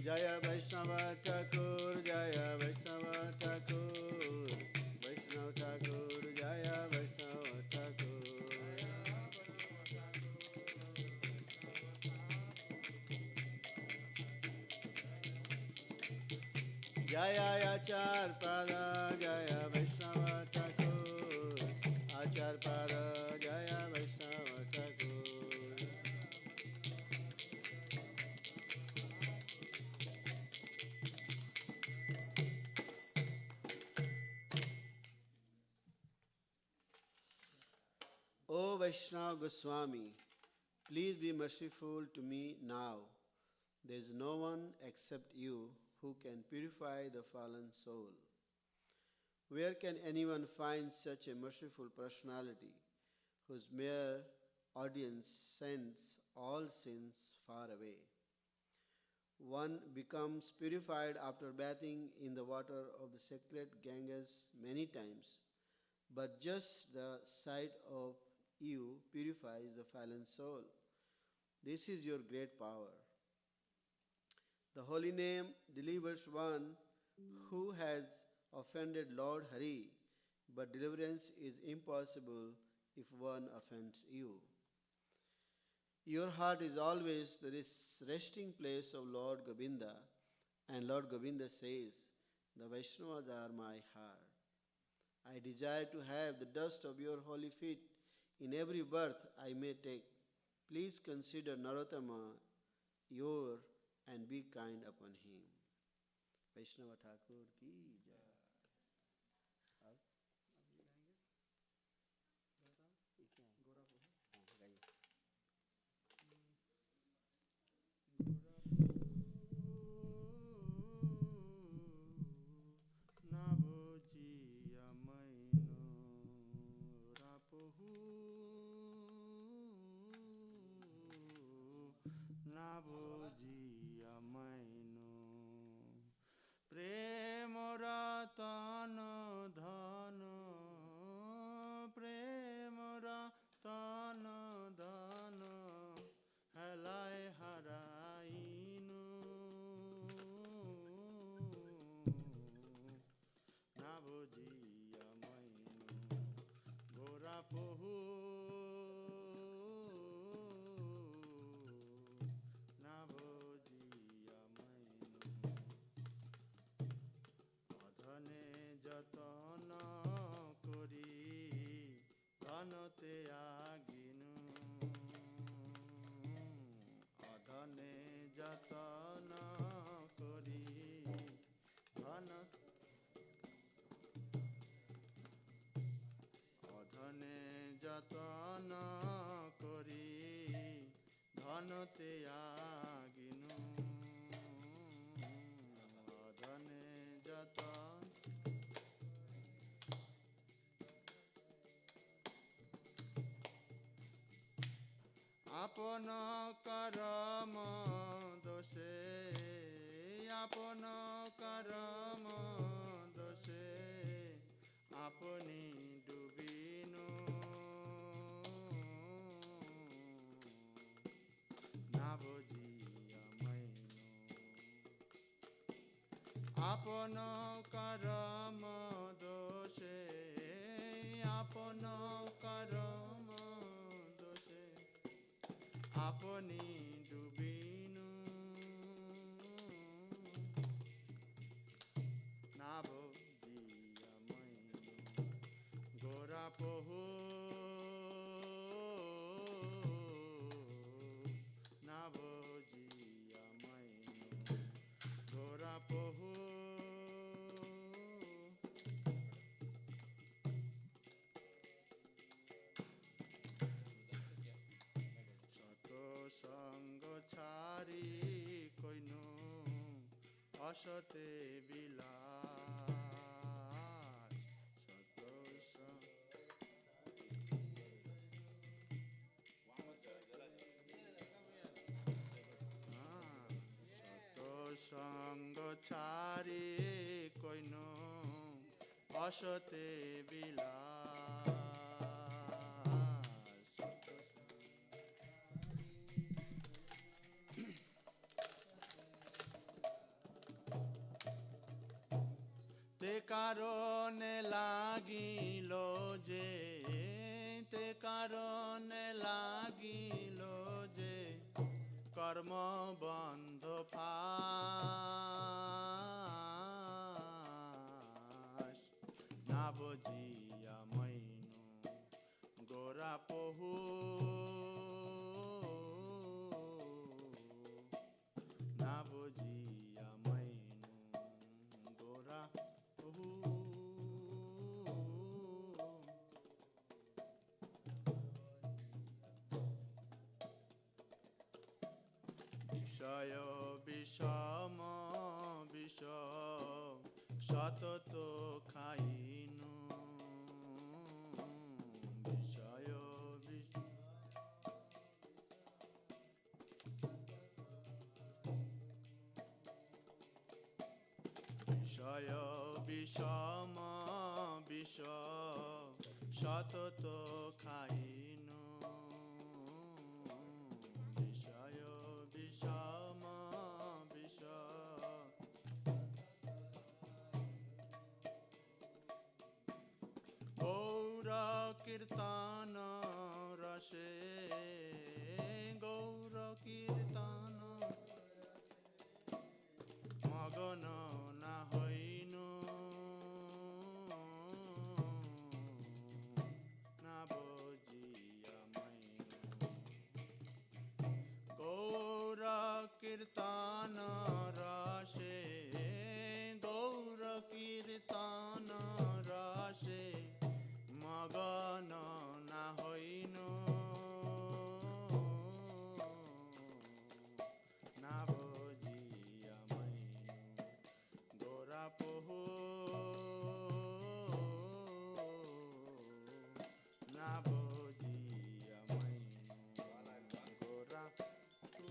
Jaya Vaishnava Thakur, Jaya Vaishnava Thakur, Vaishnava Thakur, Jaya Vaishnava Thakur. Jaya Achar Pada, Jaya Vaishnava Thakur, Achar Pada, Jaya Vaishnava Thakur. O Vaishnava Goswami, please be merciful to me now. There is no one except you who can purify the fallen soul. Where can anyone find such a merciful personality whose mere audience sends all sins far away? One becomes purified after bathing in the water of the sacred Ganges many times, but just the sight of you purifies the fallen soul. This is your great power. The holy name delivers one who has offended Lord Hari, but deliverance is impossible if one offends you. Your heart is always the resting place of Lord Govinda, and Lord Govinda says, the Vaishnavas are my heart. I desire to have the dust of your holy feet in every birth I may take. Please consider Narottama your and be kind upon him. Vaishnava Thakur ki jai. अब ये गाएंगे ये क्या है गोरा को हाँ गाइए Navojiya maino rapohu Navojiya maino Prema ratana dhana Prema ratana dhana Halai harainu Navojiya maino Gorapohu Navojiya maino Adhane jatana kori Dhanate aginu Adhane jatana kori Dhanate Adhane jatana kori Dhanate aginu Adhane jatana আপন করম দোষে আপন করম দোষে আপনি ডুবিনু নাবজিয়া মাইনু আপন করম দোষে আপন করম দোষে আপনি ডুবিনু নাবজিয়া মাইনু গোরাপহু নাবজিয়া মাইনু গোরাপহু সঙ্গ ছাড়ি কইনু অসতে বিলাস সত সঙ্গ ছাড়ি কইনু অসতে বিলাস কারণে লাগিল যে, তে কারণে লাগিল যে কর্ম বন্ধ ফাঁস, না বুঝিয়া মইনু গোরা পহু, না বুঝিয়া মইনু গোরা পহু। বিষয় বিষম বিষ সতত খাইনু, বিষয় বিষয় বিষম বিষ সতত খাইনু, বিষয় বিষম বিষ। গৌর কীর্তন রসে, গৌর কীর্তন মগন না হইনু, না বুঝিয়া মইনু গৌর কীর্তন রসে, গৌর কীর্তন রসে মগন না হইনু, না বুঝিয়া মইনু গোরা পহু, না বুঝিয়া মইনু গোরা পহু।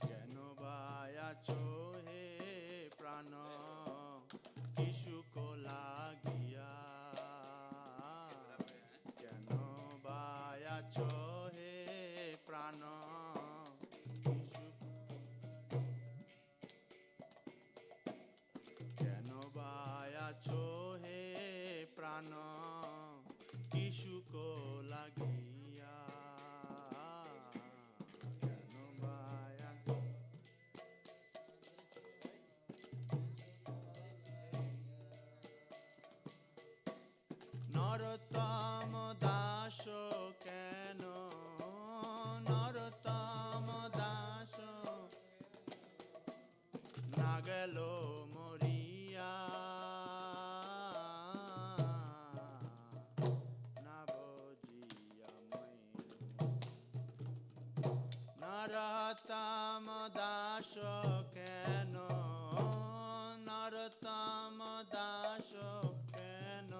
কেন বায়াছো হে প্রাণ কিশুক লাগিয়া, কেন বায়াছো হে প্রাণ কেন বায়াছো হে প্রাণ কিশুক লাগিয়া, কেন বায়া নরতম দাস কেন, নরতম দাস না গেল মরিয়া, না বুঝিয়া মইনু নরতম দাস কেন, নরতম দাস কেন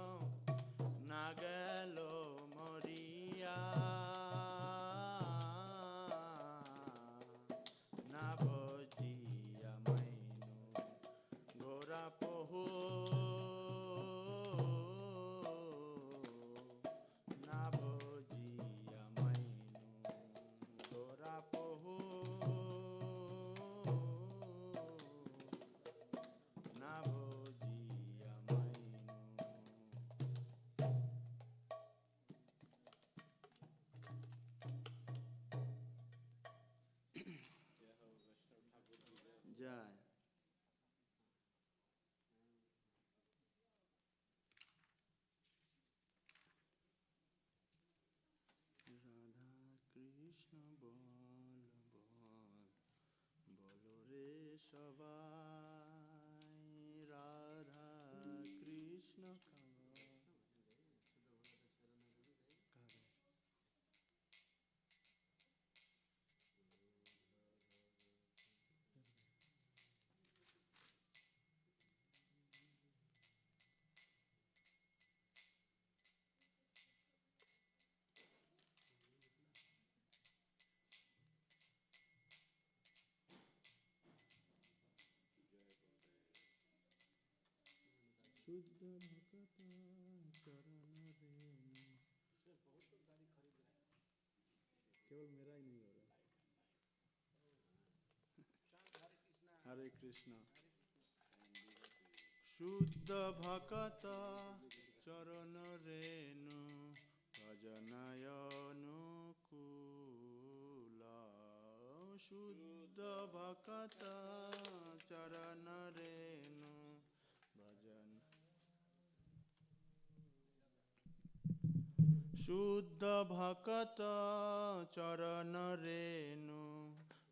না গেল মরিয়া, না বুঝিয়া মইনু গোরা পহু, না বুঝিয়া মইনু গোরা পহু, না বুঝিয়া মইনু। যায় রাধা কৃষ্ণ বল বল, বলো রে সবাই, রাধা কৃষ্ণ শুদ্ধ ভকত চরণ রে। Hare Krishna. Shuddha Bhakata Charana Renu Bhajanayanu Shuddha Bhakata Charana Renu Bhajan Shuddha Bhakata Charana Renu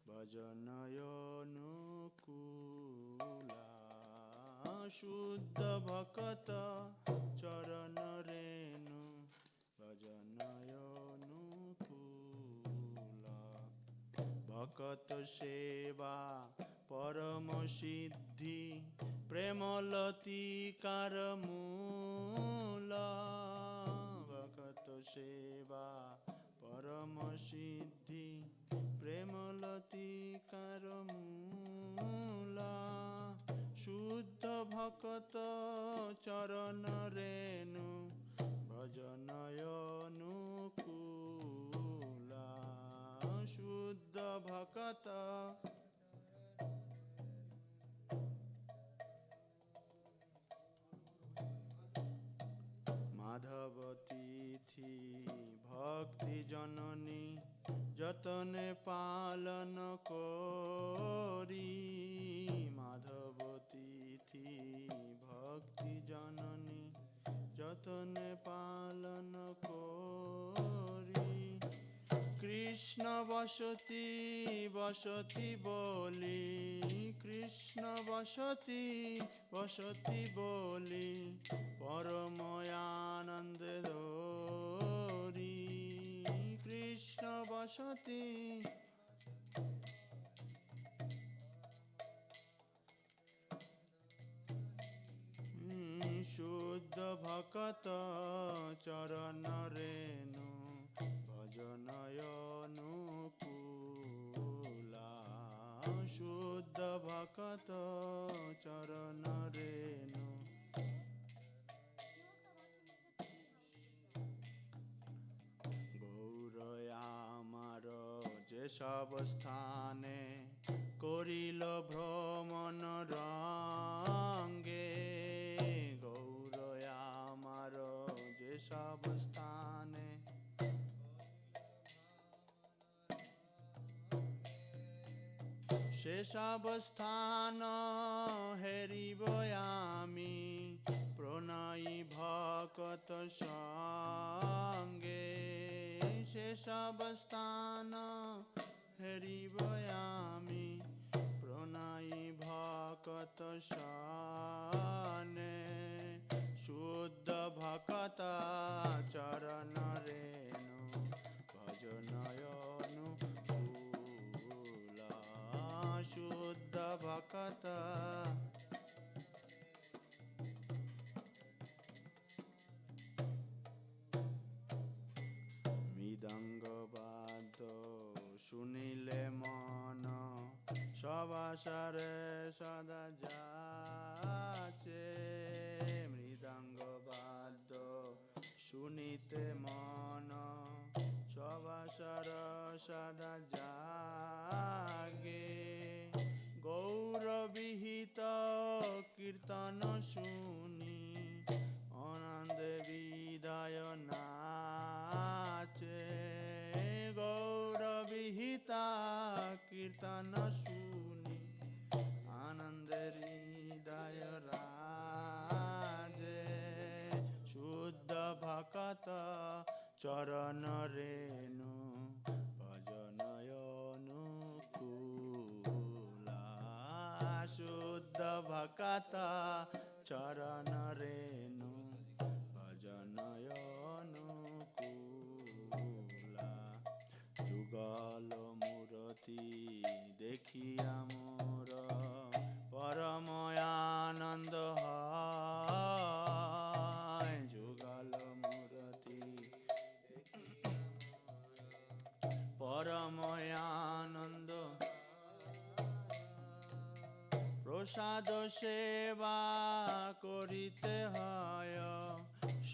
Bhajanayanu Shuddha Bhakata Charana Renu Bhajanayanu Bhakat Seva Parama Siddhi Premalati Karamula Bhakat Seva Parama Siddhi Premalati Karamula Shuddha Bhakata Charana Renu Bhajanayanu Shuddha Bhakata Madhavati Thi Bhakti Janani Jatane Palana Kori Madhavati Thi Bhakti Janani Jatane Palana Kori Krishna Vasati Vasati Boli Krishna Vasati Vasati Boli Paramayananda Dori Krishna Vasati Shuddha Bhakata Charana Renu Bhajanayanu Shuddha Bhakata Charana Renu Gaurayamara Jeshavasthane Korila Brahman Range Gaurayamara Jeshavasthane Sheshavasthana Herivoyami Pranai Bhakata Sange Sheshavasthana Herivoyami Pranai Bhakata Sane Shuddha Bhakata Charana Renu Bhajanayanu Shuddha Bhakata Midanga Bhaddo Shunile Mana Shavasare Sada Jache Midanga Bhaddo Shunite Mana Shavasara Sada Jage Gaura Vihita Kirtana Shuni Anande Vidaya Nache Gaura Vihita Kirtana Shuni Anande Vidaya Raje Shuddha Bhakata Charana Renu Bhajanayanu Shuddha Bhakata Charana Renu Bhajanayanu Jugala Murati Dekhiya Mura Paramayananda Hai Jugala Murati Paramayananda প্রসাদ সেবা করিতে হয়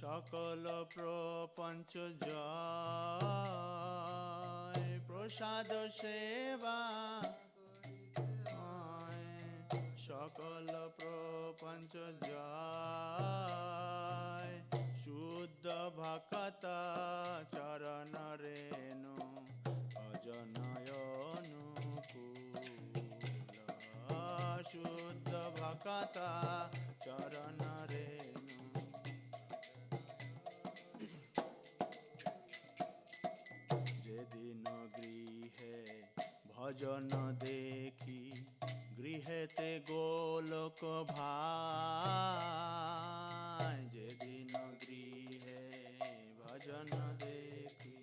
সকল প্রপঞ্চ জয় প্রসাদ সেবা সকল প্রপঞ্চ জয় শুদ্ধ ভকত চরণ রেণু অজনয়নুকূল শুদ্ধ ভকত চরণ রেণু যেদিন গৃহে ভজন দেখি গৃহেতে গোলক ভাই যেদিন গৃহে ভজন দেখি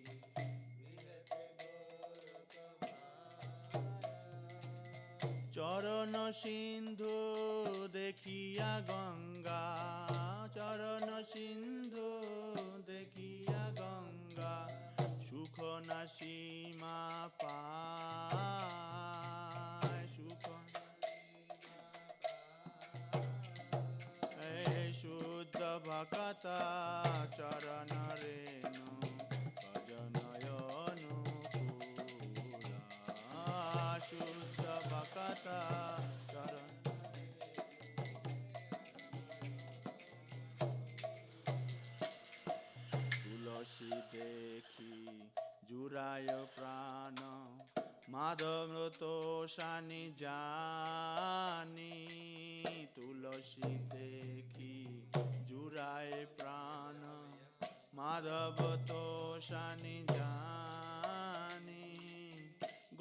চরণ সিন্ধু দেখিয়া গঙ্গা চরণ সিন্ধু দেখিয়া গঙ্গা সুখ না সীমা পায় সুখ শুদ্ধ ভকত চরণ রেণু ভজনয়নুকূলা শুদ্ধ ভকত চরণ তুলসী দেখি জুড়ায় প্রাণ মাধব তোষানি জানি তুলসী দেখি জুড়ায় প্রাণ মাধব তোষানি জানি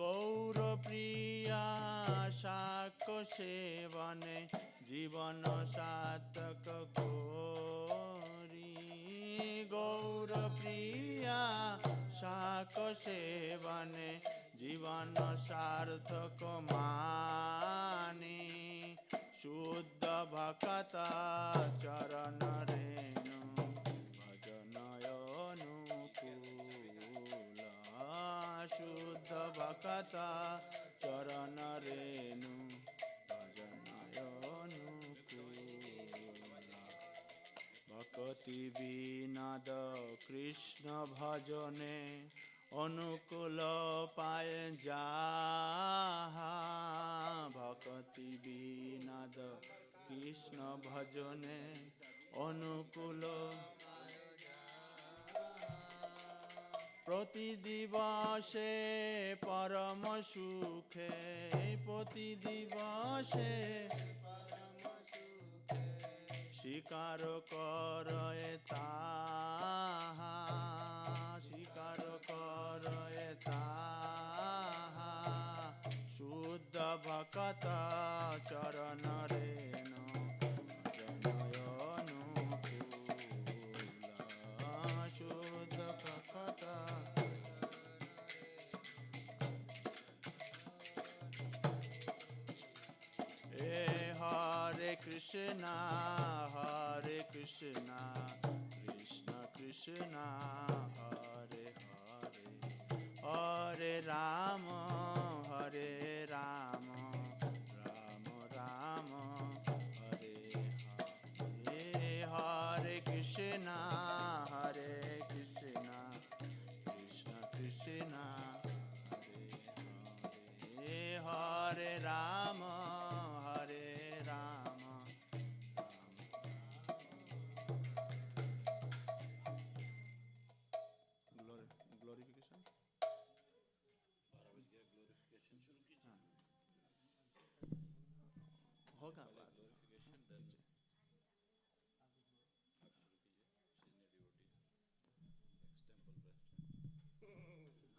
গৌর প্রিয়া শাক সেবনে জীবন সার্থক করি গৌর প্রিয়া শাক সেবনে জীবন সার্থক মানি শুদ্ধ ভকত চরণ রেণু ভজনয়নুকূলা শুদ্ধ ভকত চরণ রেণু ভজনয়নুকূলা ভকতি বিনাদ কৃষ্ণ ভজনে অনুকূল পায় যাহা ভকতি বিনাদ কৃষ্ণ ভজনে অনুকূল প্রতি দিবসে পরম সুখে প্রতি দিবসে স্বীকার করয়ে তাহা স্বীকার করয়ে তাহা শুদ্ধ ভকত চরণ রেণু ভজনয়নুকূলা শুদ্ধ ভকত Hare Krishna, Hare Krishna, Krishna Krishna, Hare Hare, Hare Rama, Hare Rama, Rama Rama, Hare Hare, Hare Krishna, Hare Krishna, Krishna Krishna, Hare Hare, Hare Rama.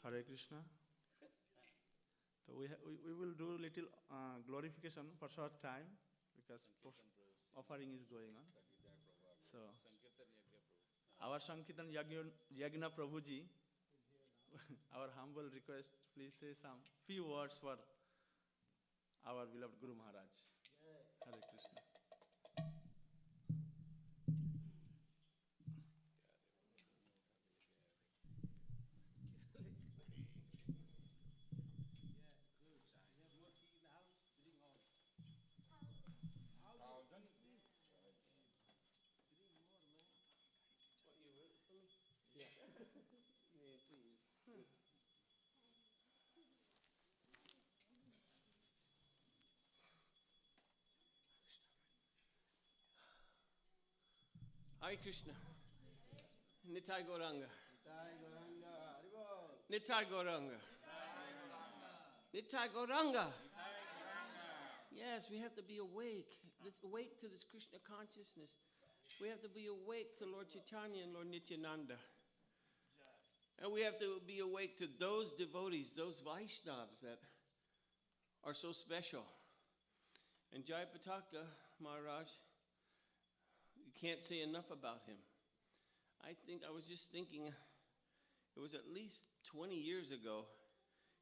Hare Krishna. So we will do little glorification for short time because offering is going on. So our Sankirtan Yagna Prabhuji, our humble request, please say some few words for our beloved Guru Maharaj. Hare Krishna. Hare Krishna. Nitai Gauranga. Nitai Gauranga, Haribol. Nitai Gauranga. Nitai Gauranga. Yes, we have to be awake. Awake to this Krishna consciousness. We have to be awake to Lord Chaitanya and Lord Nityananda. And we have to be awake to those devotees, those Vaishnavas that are so special. And Jayapataka Maharaj, you can't say enough about him. I was just thinking, it was at least 20 years ago,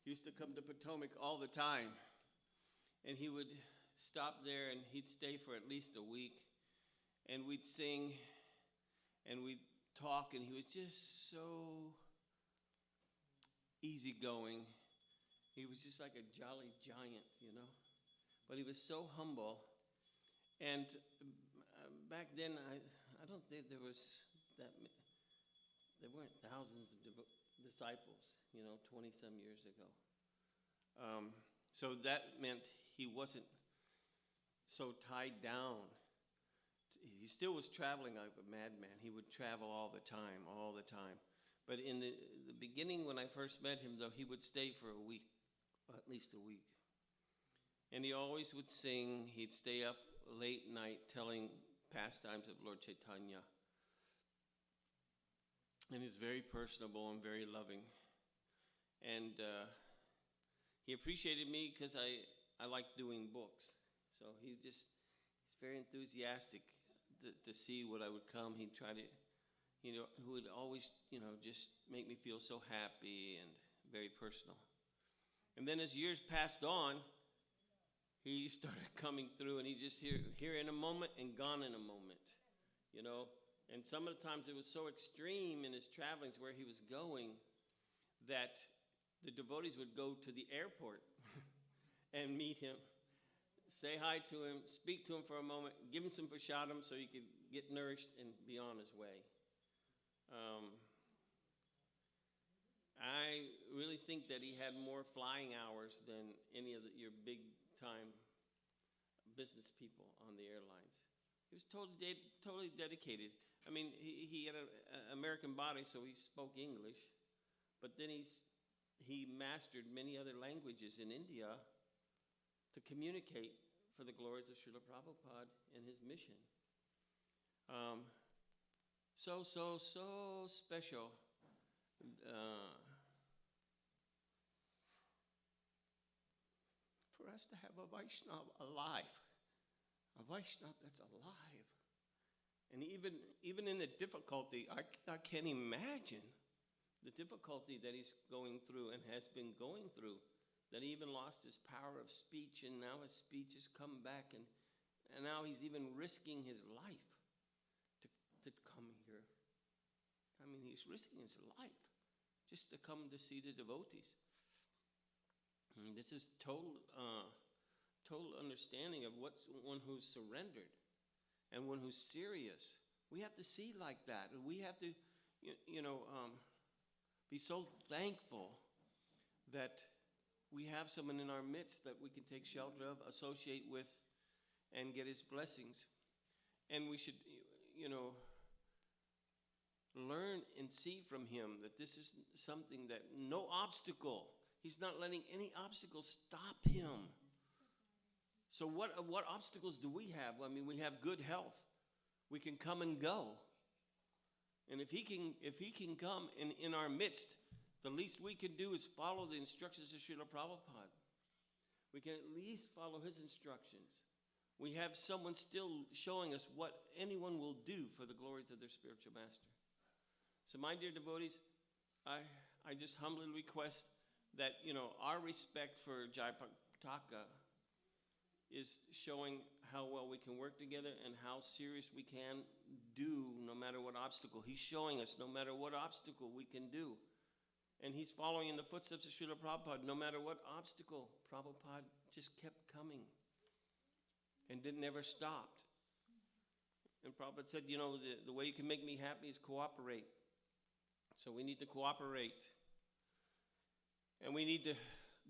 he used to come to Potomac all the time. And he would stop there and he'd stay for at least a week. And we'd sing and we'd talk, and he was just so easygoing. He was just like a jolly giant, you know. But he was so humble. And back then, I don't think there was there weren't thousands of disciples, you know, 20-some years ago. So that meant he wasn't so tied down. He still was traveling like a madman. He would travel all the time. But in the beginning, when I first met him, though, he would stay for a week, at least a week. And he always would sing. He'd stay up late night telling pastimes of Lord Chaitanya. And he's very personable and very loving. And he appreciated me because I like doing books. So he's very enthusiastic to see what I would come. He'd try to, he would always, just make me feel so happy and very personal. And then as years passed on, he started coming through, and he just here in a moment and gone in a moment, And some of the times it was so extreme in his travelings where he was going that the devotees would go to the airport and meet him, say hi to him, speak to him for a moment, give him some prasadam so he could get nourished and be on his way. I really think that he had more flying hours than any of your big-time business people on the airlines. He was totally dedicated. I mean, he had an American body, so he spoke English, but then he mastered many other languages in India to communicate for the glories of Srila Prabhupada and his mission. So special. For us to have a Vaishnava alive, a Vaishnava that's alive. And even in the difficulty, I can't imagine the difficulty that he's going through and has been going through, that he even lost his power of speech, and now his speech has come back, and now he's even risking his life to come here. I mean, he's risking his life just to come to see the devotees. And this is total understanding of what's one who's surrendered and one who's serious. We have to see like that. And we have to, be so thankful that we have someone in our midst that we can take shelter of, associate with, and get his blessings. And we should, learn and see from him that this is something that no obstacle, he's not letting any obstacle stop him. So what obstacles do we have? I mean, we have good health. We can come and go. And if he can come in our midst, the least we can do is follow the instructions of Srila Prabhupada. We can at least follow his instructions. We have someone still showing us what anyone will do for the glories of their spiritual master. So my dear devotees, I just humbly request that, our respect for Jayapataka is showing how well we can work together and how serious we can do no matter what obstacle. He's showing us no matter what obstacle we can do. And he's following in the footsteps of Srila Prabhupada. No matter what obstacle, Prabhupada just kept coming and never stopped. And Prabhupada said, the way you can make me happy is cooperate. So we need to cooperate. And we need to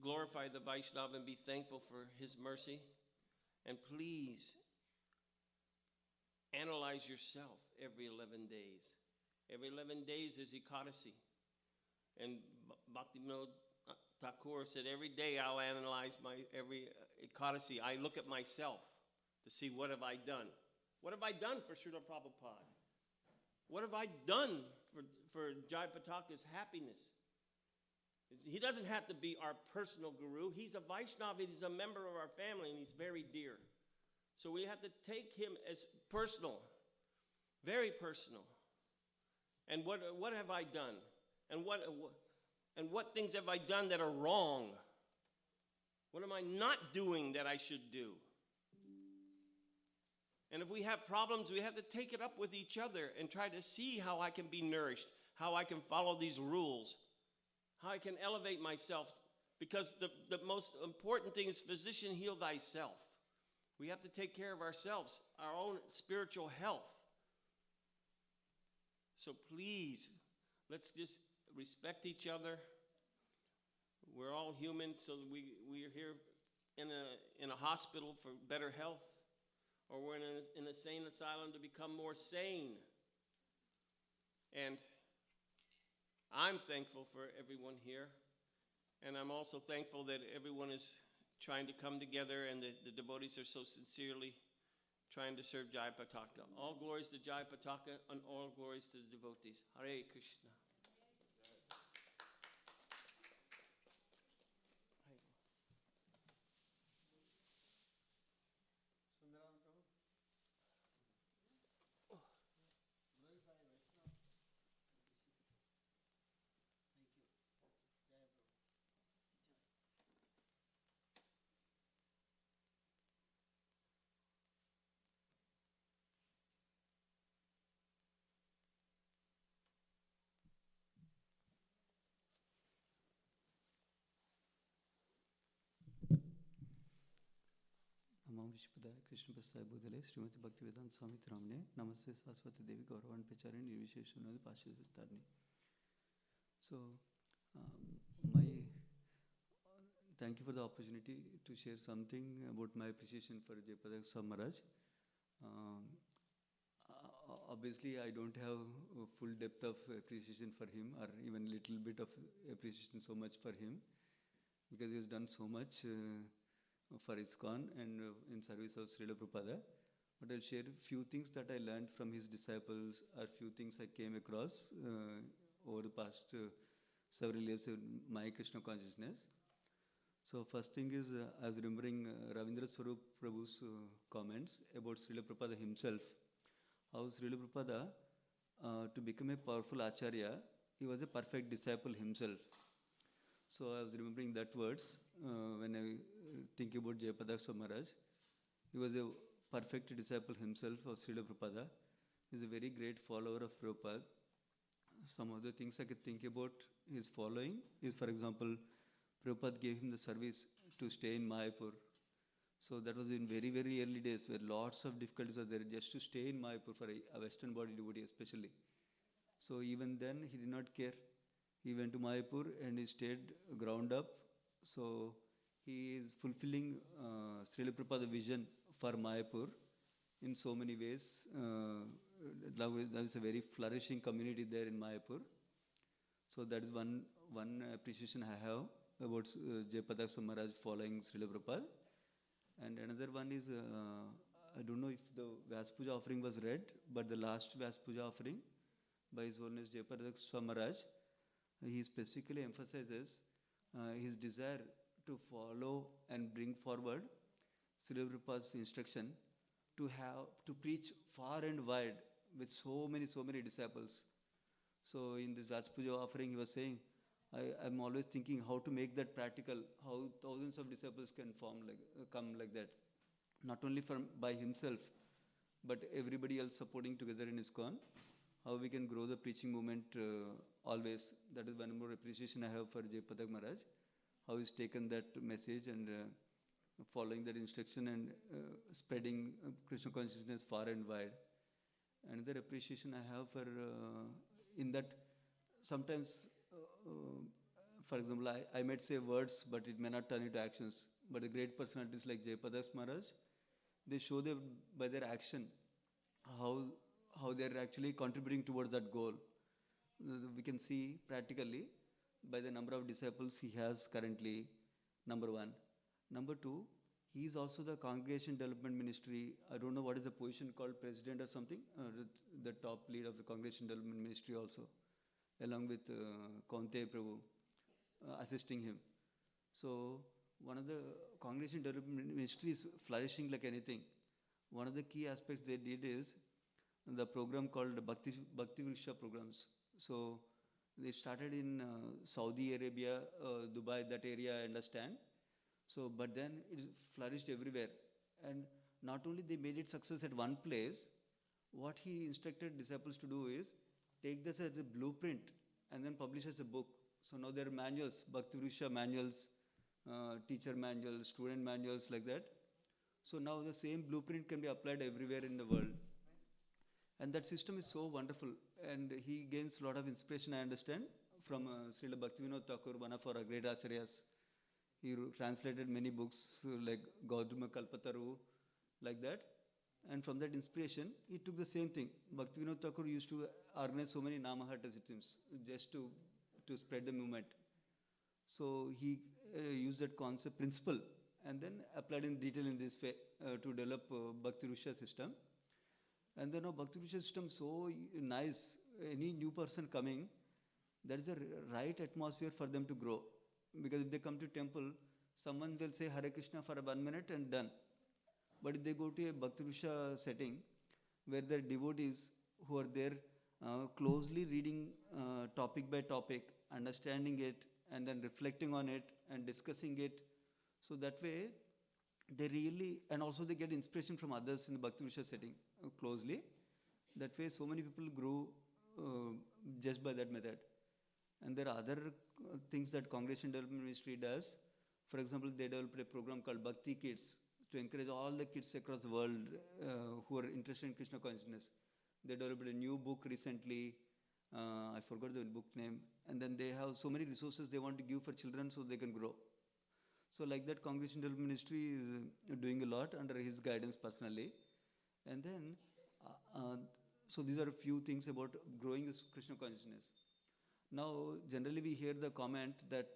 glorify the Vaishnava and be thankful for his mercy. And please analyze yourself every 11 days. Every 11 days is Ekadasi. And Bhaktivinoda Thakur said, every day I'll analyze my every Ekadasi. I look at myself to see what have I done. What have I done for Srila Prabhupada? What have I done for Jayapataka's happiness? He doesn't have to be our personal guru. He's a Vaishnava, he's a member of our family, and he's very dear. So we have to take him as personal, very personal. And what have I done? And what things have I done that are wrong? What am I not doing that I should do? And if we have problems, we have to take it up with each other and try to see how I can be nourished, how I can follow these rules, how I can elevate myself. Because the most important thing is physician, heal thyself. We have to take care of ourselves, our own spiritual health. So please, let's just respect each other. We're all human, so we are here in a hospital for better health, or we're in a sane asylum to become more sane. And I'm thankful for everyone here, and I'm also thankful that everyone is trying to come together and the devotees are so sincerely trying to serve Jayapataka. All glories to Jayapataka and all glories to the devotees. Hare Krishna. नमो विष्णुपदाय कृष्ण प्रसाद बुधले श्रीमती भक्तिवेदांत स्वामी रामने नमस्ते सरस्वती देवी गौरवान पेचारे निर्विशेष पाशु विस्तारने. So my thank you for the opportunity to share something about my appreciation for Jayapataka Swami Maharaj. Obviously I don't have a full depth of appreciation for him, or even little bit of appreciation so much for him, because he has done so much for ISKCON and in service of Srila Prabhupada. But I'll share a few things that I learned from his disciples, or few things I came across over the past several years in my Krishna consciousness. So first thing is, I was remembering Ravindra Swarup Prabhu's comments about Srila Prabhupada himself. How Srila Prabhupada, to become a powerful Acharya, he was a perfect disciple himself. So I was remembering that words when I think about Jayapataka Swami Maharaj. He was a perfect disciple himself of Srila Prabhupada. He is a very great follower of Prabhupada. Some of the things I could think about his following is, for example, Prabhupada gave him the service to stay in Mayapur. So that was in very, very early days where lots of difficulties are there just to stay in Mayapur for a Western body devotee especially. So even then he did not care. He went to Mayapur and he stayed ground up. So he is fulfilling Srila Prabhupada's vision for Mayapur in so many ways. There is a very flourishing community there in Mayapur. So that is one appreciation I have about Jayapataka Swami Maharaj following Srila Prabhupada. And another one is, I don't know if the Vyas Puja offering was read, but the last Vyas Puja offering by His Holiness Jayapataka Swami Maharaj, he specifically emphasizes his desire to follow and bring forward Srila Prabhupada's instruction to preach far and wide with so many disciples. So in this Vyas Puja offering, he was saying, I'm always thinking how to make that practical, how thousands of disciples can come like that. Not only by himself, but everybody else supporting together in ISKCON. How we can grow the preaching movement always. That is one more appreciation I have for Jayapataka Maharaj. How he's taken that message and following that instruction and spreading Krishna consciousness far and wide. Another appreciation I have for, in that sometimes, for example, I might say words, but it may not turn into actions. But the great personalities like Jayapataka Maharaj, they show by their action how how they're actually contributing towards that goal. We can see practically by the number of disciples he has currently, number one. Number two, he is also the Congregation Development Ministry. I don't know what is the position called, president or something, the top lead of the Congregation Development Ministry also, along with Kaunte Prabhu assisting him. So one of the Congregation Development Ministry is flourishing like anything. One of the key aspects they did is the program called Bhakti Vriksha programs. So they started in Saudi Arabia, Dubai, that area I understand. So, but then it flourished everywhere. And not only they made it success at one place, what he instructed disciples to do is take this as a blueprint and then publish as a book. So now there are manuals, Bhakti Vriksha manuals, teacher manuals, student manuals, like that. So now the same blueprint can be applied everywhere in the world. And that system is so wonderful. And he gains a lot of inspiration, I understand, from Srila Bhaktivinoda Thakur, one of our great acharyas. He translated many books like Gaudama Kalpataru, like that. And from that inspiration, he took the same thing. Bhaktivinoda Thakur used to organize so many Namahatta systems just to spread the movement. So he used that concept, principle, and then applied in detail in this way to develop Bhakti Vriksha system. And then Bhakti Vriksha system so nice. Any new person coming, there is a right atmosphere for them to grow. Because if they come to temple, someone will say Hare Krishna for 1 minute and done. But if they go to a Bhakti Vriksha setting, where there are devotees who are there closely reading topic by topic, understanding it, and then reflecting on it and discussing it. So that way, they really, and also they get inspiration from others in the Bhakti Vriksha setting closely. That way, so many people grew just by that method. And there are other things that Congregation Development Ministry does. For example, they developed a program called Bhakti Kids to encourage all the kids across the world who are interested in Krishna consciousness. They developed a new book recently. I forgot the book name. And then they have so many resources they want to give for children so they can grow. So like that, Congregation Development Ministry is doing a lot under his guidance personally. And then, so these are a few things about growing this Krishna consciousness. Now, generally we hear the comment that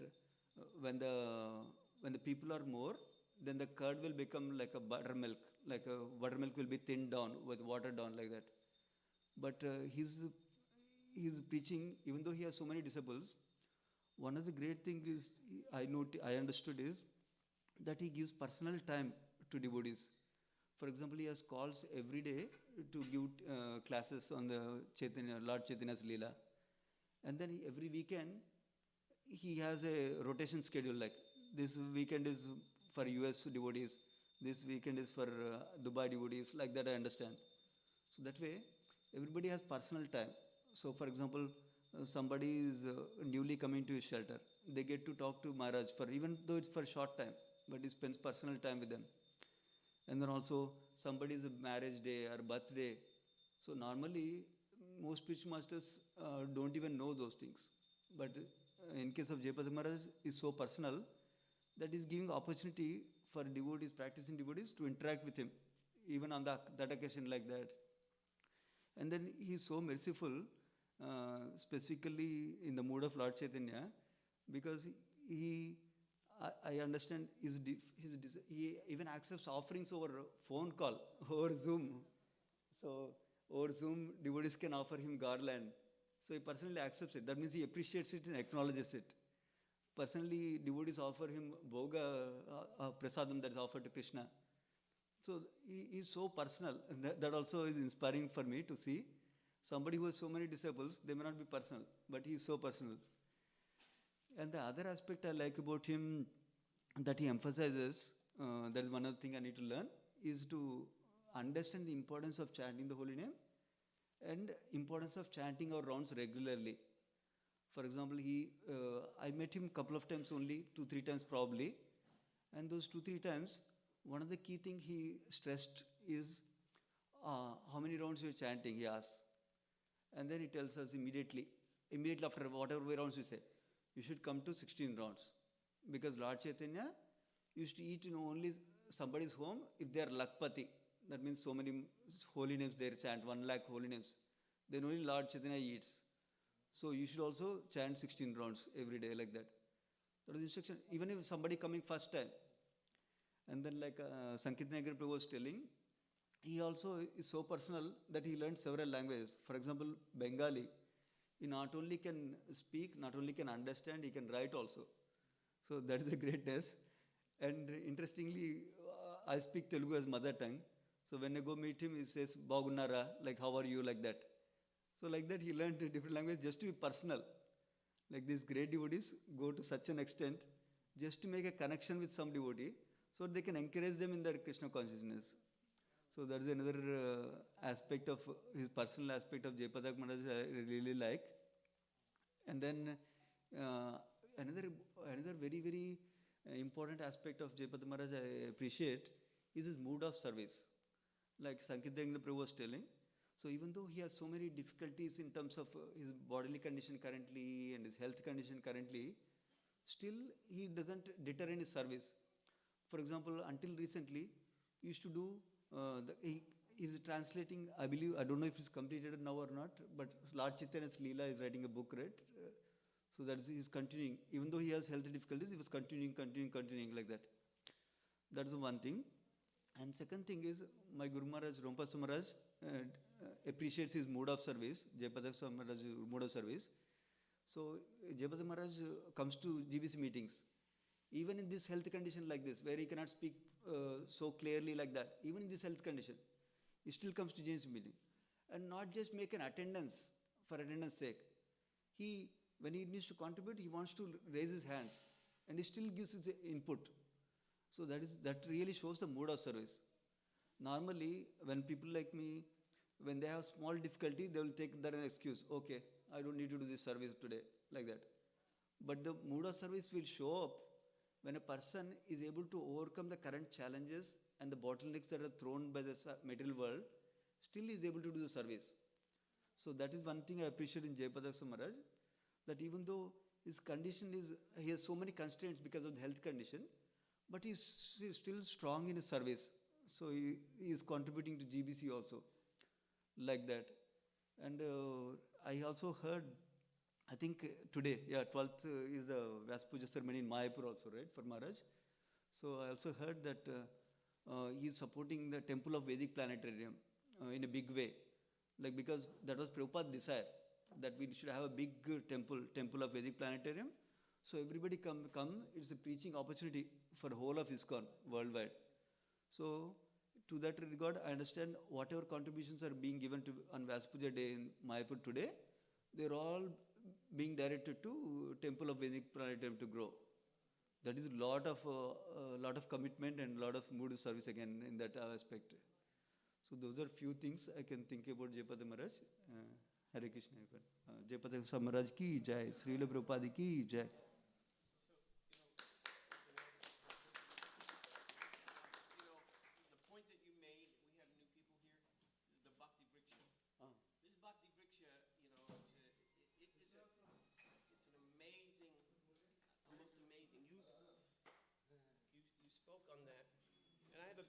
when the people are more, then the curd will become like a buttermilk. Like a buttermilk will be thinned down, with watered down like that. But his preaching, even though he has so many disciples, one of the great things is I understood is that he gives personal time to devotees. For example, he has calls every day to give classes on the Lord Chaitanya's Leela. And then every weekend, he has a rotation schedule, like this weekend is for US devotees, this weekend is for Dubai devotees, like that I understand. So that way, everybody has personal time. So for example, somebody is newly coming to his shelter. They get to talk to Maharaj, for even though it's for a short time, but he spends personal time with them. And then also, somebody's marriage day or birthday. So normally, most spiritual masters don't even know those things. But in case of Jayapataka Maharaj, it's so personal that he's giving opportunity for devotees, practicing devotees, to interact with him, even on that occasion like that. And then he's so merciful, specifically in the mood of Lord Chaitanya, because I understand he even accepts offerings over phone call, over Zoom. So over Zoom, devotees can offer him garland. So he personally accepts it. That means he appreciates it and acknowledges it. Personally, devotees offer him bhoga, prasadam that is offered to Krishna. So he is so personal. And that also is inspiring for me to see. Somebody who has so many disciples, they may not be personal, but he is so personal. And the other aspect I like about him that he emphasizes, that is one other thing I need to learn, is to understand the importance of chanting the holy name and importance of chanting our rounds regularly. For example, I met him a couple of times only, 2-3 times probably. And those 2-3 times, one of the key things he stressed is how many rounds you're chanting, he asks. And then he tells us immediately after whatever rounds we say, you should come to 16 rounds. Because Lord Chaitanya used to eat in only somebody's home if they are lakpati. That means so many holy names there chant, 1 lakh holy names. Then only Lord Chaitanya eats. So you should also chant 16 rounds every day like that. That is instruction. Even if somebody coming first time. And then like Sankirtana Prabhu was telling, he also is so personal that he learned several languages. For example, Bengali. He not only can speak, not only can understand, he can write also. So that is a greatness. And interestingly, I speak Telugu as mother tongue. So when I go meet him, he says, Bagunnara, like how are you, like that. So like that, he learned a different language just to be personal. Like these great devotees go to such an extent just to make a connection with some devotee so they can encourage them in their Krishna consciousness. So that is another aspect of his personal aspect of Jayapataka Maharaj I really like. And then another very, very important aspect of Jayapataka Maharaj I appreciate is his mood of service. Like Sankirtana Prabhu was telling. So even though he has so many difficulties in terms of his bodily condition currently and his health condition currently, still he doesn't deter in his service. For example, until recently, he used to do, he is translating, I believe, I don't know if it's completed now or not, but Lord Chaitanya's Leela is writing a book, right? So that is, he's continuing. Even though he has health difficulties, he was continuing like that. That is one thing. And second thing is, my Guru Maharaj, Rompasa Maharaj, appreciates his mode of service, Jayapataka Maharaj's mode of service. So Jayapataka Maharaj comes to GBC meetings. Even in this health condition like this, where he cannot speak so clearly like that, even in this health condition, he still comes to GBC meeting. And not just make an attendance for attendance sake. When he needs to contribute, he wants to raise his hands. And he still gives his input. So that really shows the mood of service. Normally, when people like me, when they have small difficulty, they will take that as an excuse. Okay, I don't need to do this service today, like that. But the mood of service will show up when a person is able to overcome the current challenges and the bottlenecks that are thrown by the material world, still is able to do the service. So that is one thing I appreciate in Jayapataka Maharaj, that even though his condition he has so many constraints because of the health condition, but he's still strong in his service. So he is contributing to GBC also, like that. And I also heard, I think today, 12th is the Vyas Puja ceremony in Mayapur also, right, for Maharaj. So I also heard that he is supporting the Temple of Vedic Planetarium in a big way. Like, because that was Prabhupada's desire, that we should have a big temple of Vedic Planetarium. So everybody come, it's a preaching opportunity for the whole of ISKCON worldwide. So to that regard, I understand whatever contributions are being given on Vyas Puja Day in Mayapur today, they're all being directed to Temple of Vedic Planetarium to grow. That is a lot of commitment and a lot of mood service again in that aspect. So those are few things I can think about Jayapataka Maharaj. Hare Krishna. Jayapataka Maharaj ki jai, Srila Prabhupada ki jai.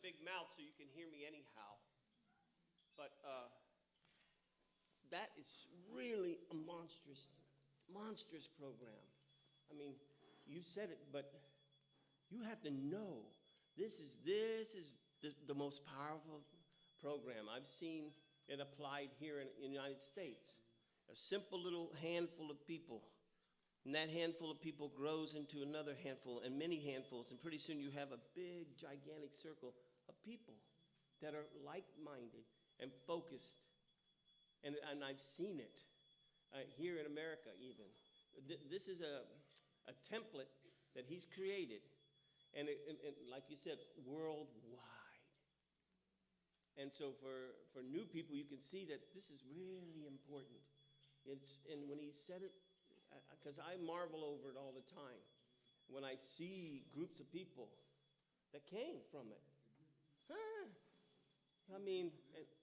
Big mouth so you can hear me anyhow. But that is really a monstrous program. I mean, you said it, but you have to know this is the most powerful program. I've seen it applied here in the United States. A simple little handful of people. And that handful of people grows into another handful and many handfuls. And pretty soon you have a big, gigantic circle of people that are like-minded and focused. And I've seen it here in America even. This is a template that he's created. And like you said, worldwide. And so for new people, you can see that this is really important. And when he said it, because I marvel over it all the time, when I see groups of people that came from it. I mean,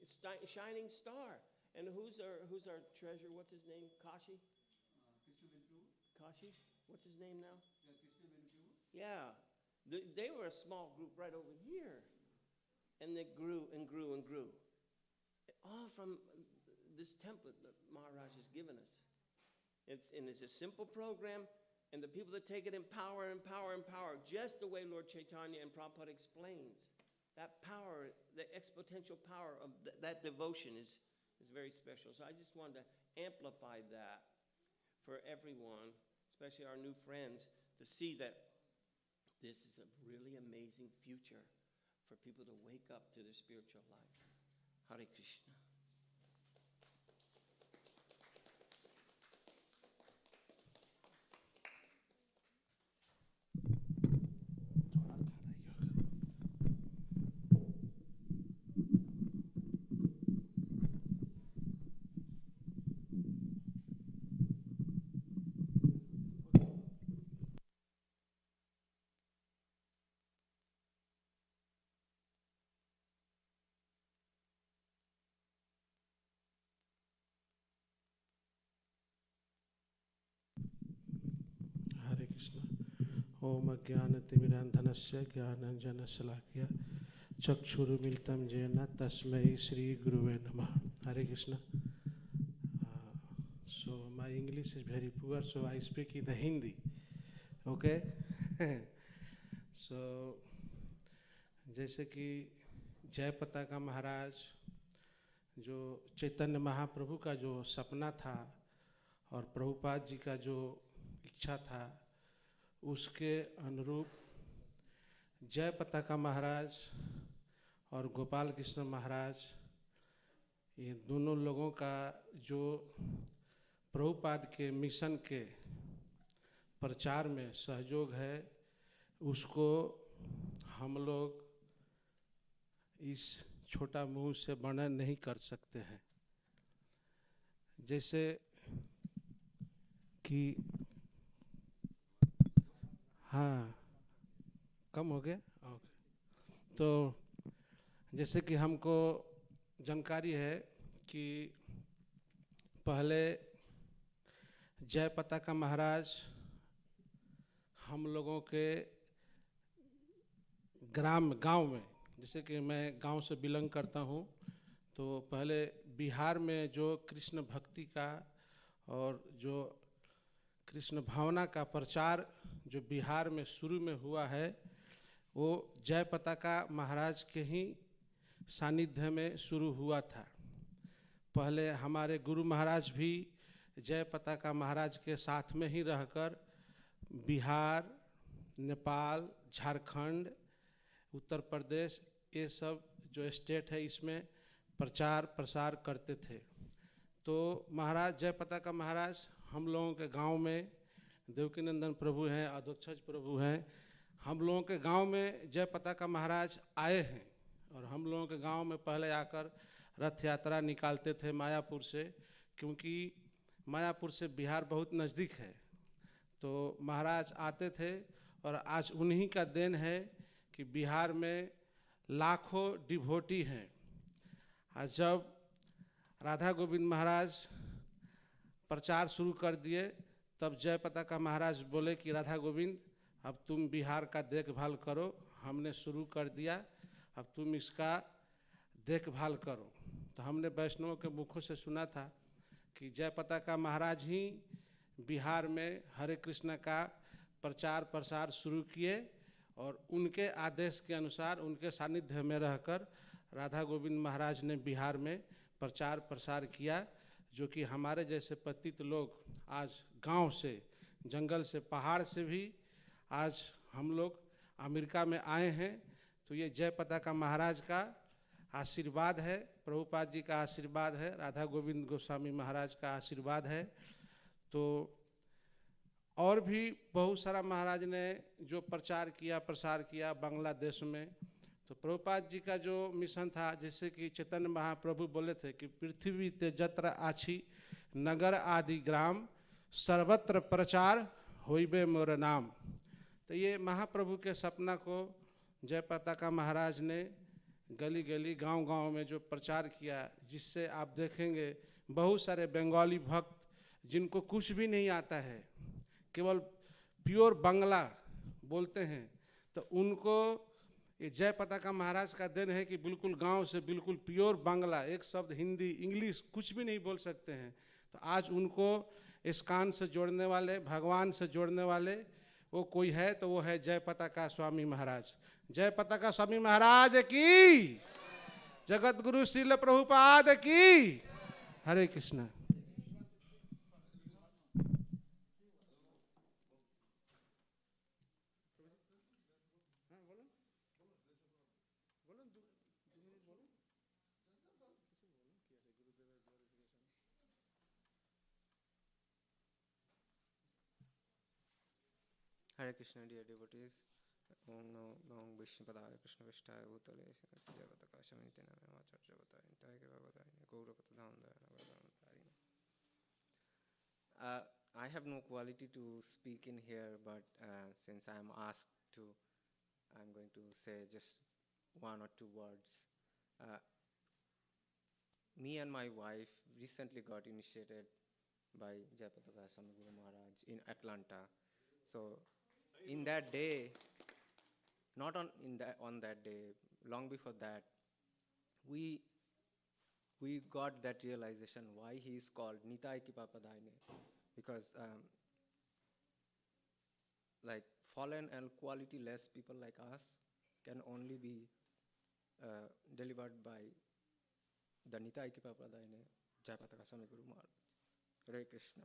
it's shining star. And who's our treasure? What's his name? Kashi? Kashi? What's his name now? Yeah. They were a small group right over here. And it grew and grew and grew. All from this template that Maharaj has given us. It's a simple program, and the people that take it empower, just the way Lord Chaitanya and Prabhupada explains. That power, the exponential power of that devotion is very special. So I just wanted to amplify that for everyone, especially our new friends, to see that this is a really amazing future for people to wake up to their spiritual life. Hare Krishna. हरे कृष्ण। ओम अज्ञानतिमिरान्धनस्य ज्ञानाञ्जनशलाकया चक्षुरुमिलितं येन तस्मै श्री गुरुवे नमः। Hare Krishna. So my English is very poor, so I speak in the Hindi. Okay? So जैसे कि जयपताका महाराज जो चैतन्य महाप्रभु का जो सपना था और प्रभुपाद जी का जो इच्छा था, उसके अनुरूप जयपताका महाराज और गोपाल कृष्ण महाराज, ये दोनों लोगों का जो प्रभुपाद के मिशन के प्रचार में सहयोग है, उसको हम लोग इस छोटा मुंह से वर्णन नहीं कर सकते हैं। जैसे कि हाँ, कम हो गया? ओके। तो जैसे कि हमको जानकारी है कि पहले जयपताका महाराज हम लोगों के गांव में, जैसे कि मैं गांव से बिलोंग करता हूं, तो पहले बिहार में जो कृष्ण भक्ति का और जो कृष्ण भावना का प्रचार जो बिहार में शुरू में हुआ है, वो जयपताका महाराज के ही सानिध्य में शुरू हुआ था। पहले हमारे गुरु महाराज भी जयपताका महाराज के साथ में ही रहकर बिहार, नेपाल, झारखंड, उत्तर प्रदेश, ये सब जो स्टेट है इसमें प्रचार प्रसार करते थे। तो महाराज जयपताका महाराज हम लोगों के गांव में, देवकीनंदन प्रभु हैं, अधोक्षज प्रभु हैं, हम लोगों के गांव में जयपताका महाराज आए हैं और हम लोगों के गांव में पहले आकर रथ यात्रा निकालते थे मायापुर से, क्योंकि मायापुर से बिहार बहुत नज़दीक है। तो महाराज आते थे और आज उन्हीं का देन है कि बिहार में लाखों डिवोटी हैं। आज जब राधा गोविंद महाराज प्रचार शुरू कर दिए, तब जयपताका महाराज बोले कि राधा गोविंद, अब तुम बिहार का देखभाल करो, हमने शुरू कर दिया, अब तुम इसका देखभाल करो। तो हमने वैष्णवों के मुखों से सुना था कि जयपताका महाराज ही बिहार में हरे कृष्ण का प्रचार प्रसार शुरू किए और उनके आदेश के अनुसार, उनके सानिध्य में रहकर राधा गोविंद महाराज ने बिहार में प्रचार प्रसार किया, जो कि हमारे जैसे पतित लोग आज गांव से, जंगल से, पहाड़ से भी आज हम लोग अमेरिका में आए हैं। तो ये जयपताका महाराज का आशीर्वाद है, प्रभुपाद जी का आशीर्वाद है, राधा गोविंद गोस्वामी महाराज का आशीर्वाद है। तो और भी बहुत सारा महाराज ने जो प्रचार किया, प्रसार किया बांग्लादेश में। तो प्रभुपाद जी का जो मिशन था, जैसे कि चैतन्य महाप्रभु बोले थे कि पृथ्वी ते जत्र आछि नगर आदि ग्राम, सर्वत्र प्रचार होइबे मोर नाम। तो ये महाप्रभु के सपना को जयपताका महाराज ने गली गली, गांव गांव में जो प्रचार किया, जिससे आप देखेंगे बहुत सारे बंगाली भक्त जिनको कुछ भी नहीं आता है, केवल प्योर बांग्ला बोलते हैं, तो उनको ये जय पताका महाराज का दिन है कि बिल्कुल गांव से बिल्कुल प्योर बांग्ला, एक शब्द हिंदी इंग्लिश कुछ भी नहीं बोल सकते हैं। तो आज उनको इस्कान से जोड़ने वाले, भगवान से जोड़ने वाले वो कोई है तो वो है जय पताका स्वामी महाराज। जय पताका स्वामी महाराज की, जगत गुरु श्रील प्रभुपाद की। हरे Krishna. Hare Krishna, dear devotees. Om Namo Namo Vishnupadaya Krishna Vishtaya Bhutale Jayapataka Shamiti Name Vacharya Vataya Nitaya Vataya Gauravata Dhamdaya Navaramtarina. I have no quality to speak in here, but since I am asked to, I'm going to say just one or two words. Me and my wife recently got initiated by Jayapataka Swami Guru Maharaj in Atlanta. So in that day, not on that day, long before that, we got that realization why he is called Nitai Kipapadaine, because like fallen and quality less people like us can only be delivered by the Nitai Kipapadaine Jayapataka Swami Guru Maharaj. Hare Krishna.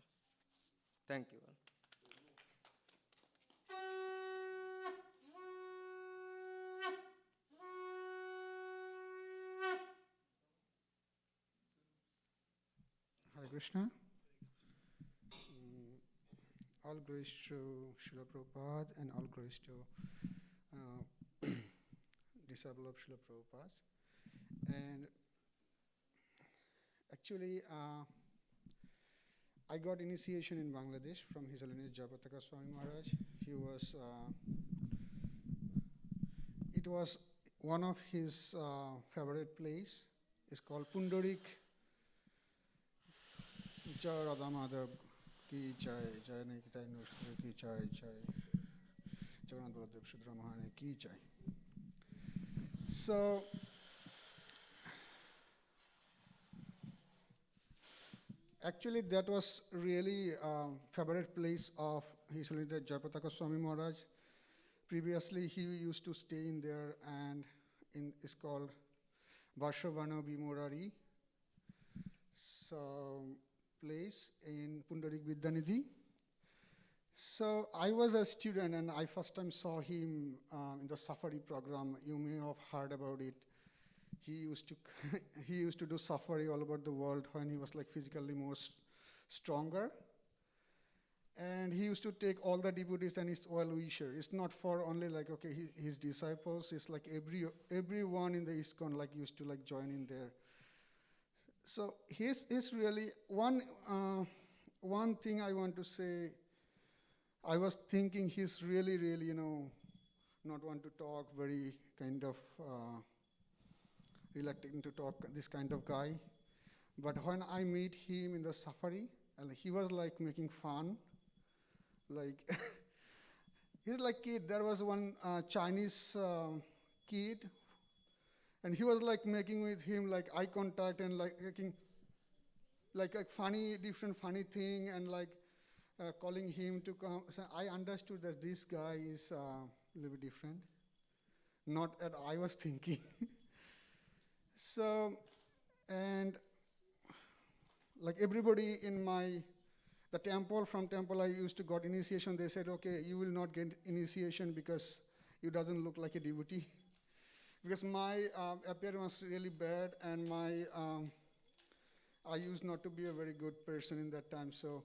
Thank you all. Hare Krishna. All glories to Srila Prabhupada and all glories to disciple of Srila Prabhupada. And actually, I got initiation in Bangladesh from His Holiness Jayapataka Swami Maharaj. It was one of his favorite place. It's called Pundarik. Jai Radha Madhav ki jai, Jai Nikitai Nushri ki jai, Jai Jagannath Baladev Shudra Mahane ki jai. So, actually that was really favorite place of His Holiness Jayapataka Swami Maharaj. Previously he used to stay in there, and it's called Varshavana Bimurari. So, place in Pundarik Vidyanidhi. So I was a student and I first time saw him in the safari program. You may have heard about it. He used to he used to do safari all over the world when he was like physically more stronger. And he used to take all the devotees and his well-wisher. It's not for only like his disciples. It's like everyone in the ISKCON like used to like join in there. So he's really one thing I want to say. I was thinking he's really, not want to talk, very kind of reluctant to talk, this kind of guy. But when I meet him in the safari, and he was like making fun, like he's like kid. There was one Chinese kid. And he was like making with him like eye contact and like making like a different funny thing, and like calling him to come. So I understood that this guy is a little bit different. Not as I was thinking. So, and like everybody in the temple, from temple I used to got initiation. They said, okay, you will not get initiation because you doesn't look like a devotee. Because my appearance was really bad, and I used not to be a very good person in that time. So,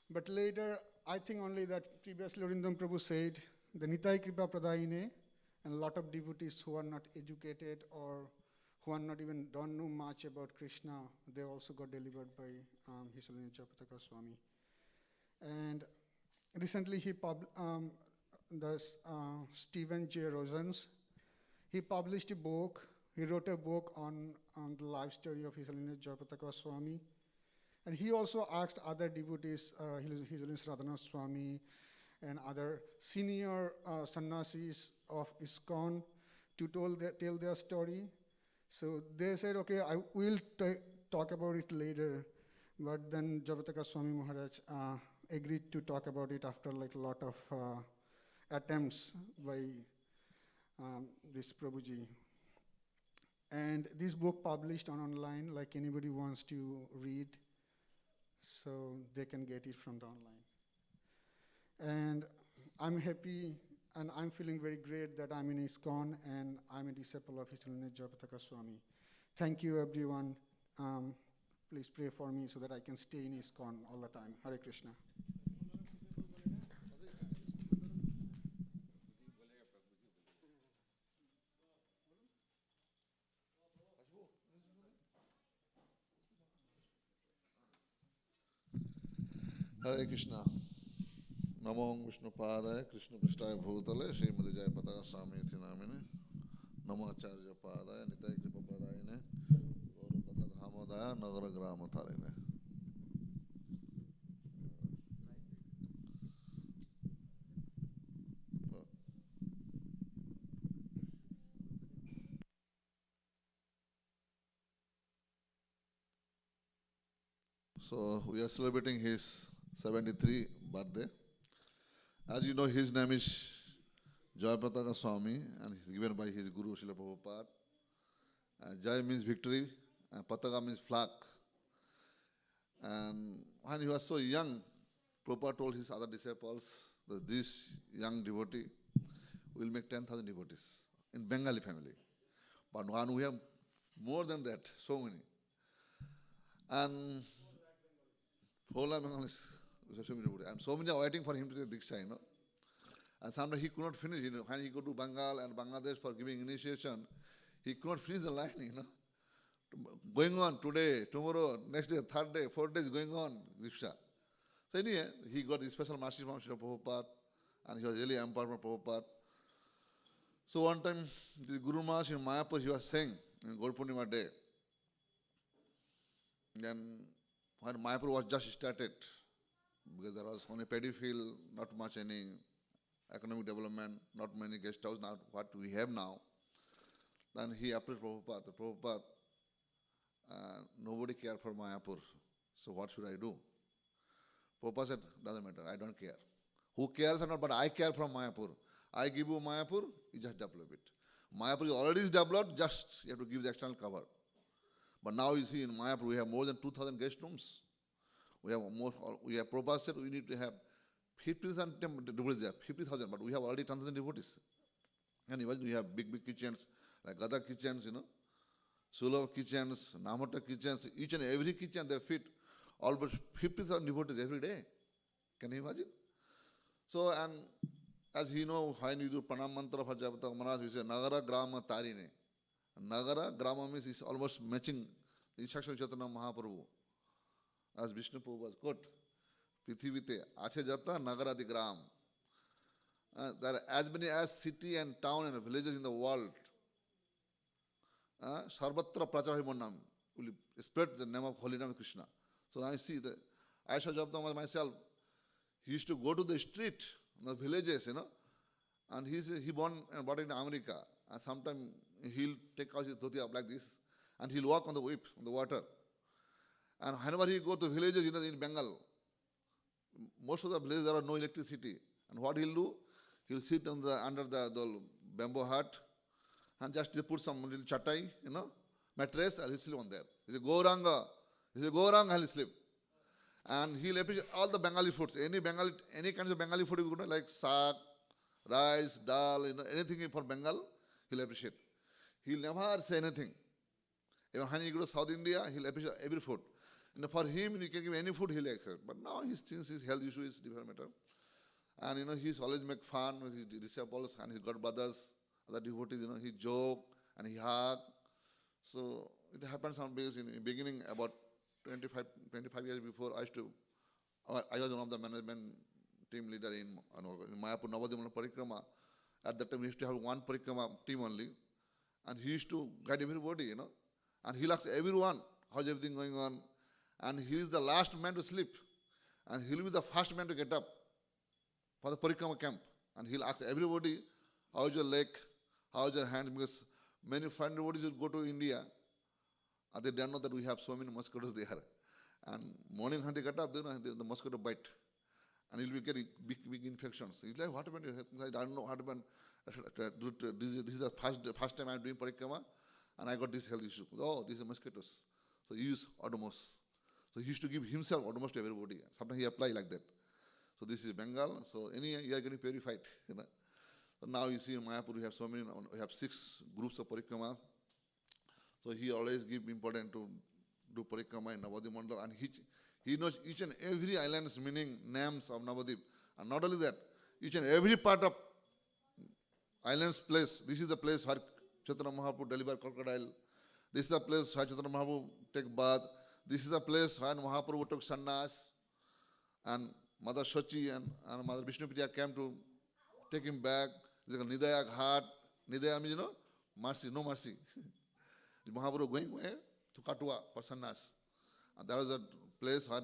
but later, I think only that previously Arindam Prabhu said, the Nitai Kripa Pradayine, and a lot of devotees who are not educated or who are not even don't know much about Krishna, they also got delivered by His Holiness Jayapataka Swami. And recently he Stephen J. Rosens, he published a book. He wrote a book on the life story of His Holiness Jayapataka Swami. And he also asked other devotees, His Holiness Radhanath Swami and other senior sannyasis of ISKCON, to tell their story. So they said, okay, I will talk about it later. But then Jayapataka Swami Maharaj agreed to talk about it after like a lot of attempts by this Prabhuji. And this book published online, like anybody wants to read, so they can get it from the online. And I'm happy and I'm feeling very great that I'm in ISKCON and I'm a disciple of His Holiness Jayapataka Swami. Thank you, everyone. Please pray for me so that I can stay in ISKCON all the time. Hare Krishna. Hare Krishna. Namo Vishnu Padaya, Krishna Prasthaya Bhutale, Srimati Jayapataka Swami iti namine. Namo Acharya Padaya, Nitai Kripa Pradayine, Gaura Katha Dhamadaya, Nagara Grama Tharine. So we are celebrating his 73 birthday. As you know, his name is Jayapataka Swami, and he's given by his Guru Srila Prabhupada. Jai means victory, and Pataka means flag. And when he was so young, Prabhupada told his other disciples that this young devotee will make 10,000 devotees in Bengali family. But when we have more than that, so many. And 4 lakh Bengalis, and so many are waiting for him to take Diksha, you know. And sometimes he could not finish, you know. When he go to Bengal and Bangladesh for giving initiation, he could not finish the line, you know. Going on today, tomorrow, next day, third day, 4 days going on, Diksha. So anyway, he got this special mercy from Srila Prabhupada, and he was really empowered from Prabhupada. So one time, the Guru Maharaj in Mayapur, he was saying, in Gaur Purnima day, then when Mayapur was just started, because there was only paddy field, not much any economic development, not many guest houses, not what we have now. Then he approached Prabhupada. Prabhupada, nobody cared for Mayapur, so what should I do? Prabhupada said, doesn't matter, I don't care. Who cares or not, but I care from Mayapur. I give you Mayapur, you just develop it. Mayapur is already developed, just you have to give the external cover. But now you see in Mayapur we have more than 2,000 guest rooms. We have Prabhupada said we need to have 50,000 devotees there, 50,000, but we have already 10,000 devotees. And we have big kitchens, like Gada kitchens, you know, Sulava kitchens, Namata kitchens, each and every kitchen they fit almost 50,000 devotees every day. Can you imagine? So, and as you know, when you do Pranam Mantra for Jayapataka Maharaj, you say Nagara Grama Tarine. Nagara, Grama means is almost matching the instruction of Chaitanya Mahaprabhu. As Vishnu Prabhu was quote, Prithivite, Ache Jata Nagaradi Gram. There are as many as city and town and villages in the world. Sarvatra Pracharahimonam will spread the name of Holy Name Krishna. So now I see that I saw Jayapataka myself. He used to go to the street, the villages, you know, and he born and brought in America. And sometimes he'll take out his dhoti up like this, and he'll walk on the whip, on the water. And whenever he go to villages, you know, in Bengal, most of the villages there are no electricity. And what he'll do, he'll sit under the bamboo hut, and just put some little chatai, you know, mattress, and he'll sleep on there. He says, Gauranga. He says, Gauranga, he'll sleep. And he'll appreciate all the Bengali foods. Any kinds of Bengali food, you know, like saag, rice, dal, you know, anything for Bengal, he'll appreciate. He'll never say anything. Even when you go to South India, he'll appreciate every food. You know, for him, you can give any food, he'll accept. But now since his health issue is different matter. And you know, he's always make fun with his disciples and his god brothers, other devotees, you know, he joke and he hug. So it happens on base in the beginning, about 25 years before, I was one of the management team leader in Mayapur Navadvip Parikrama. At that time, we used to have one Parikrama team only. And he used to guide everybody, you know. And he'll ask everyone, how's everything going on? And he is the last man to sleep. And he'll be the first man to get up for the Parikrama camp. And he'll ask everybody, how's your leg? how's your hand? Because many foreign devotees will go to India, and they don't know that we have so many mosquitoes there. And morning when they get up, the mosquito bite. And he'll be getting big infections. He's like, what happened? I don't know what happened. This is the first time I'm doing parikrama, and I got this health issue. Oh, these are mosquitoes. So he used Odomos. So he used to give himself Odomos to everybody. Sometimes he apply like that. So this is Bengal. So you are getting purified. So now you see in Mayapur we have so many. We have 6 groups of parikrama. So he always give importance to do parikrama in Navadip Mandal, and he knows each and every island's meaning, names of Navadip. And not only that, each and every part of island's place. This is the place where Chaitanya Mahaprabhu delivered crocodile. This is the place where Chaitanya Mahaprabhu take bath. This is the place where Mahaprabhu took sannyas. And Mother Shachi and Mother Vishnupriya came to take him back. It's like Nidaya Ghat. Nidaya means, mercy, no mercy. Mahaprabhu going to Katua for sannyas. And that was a place where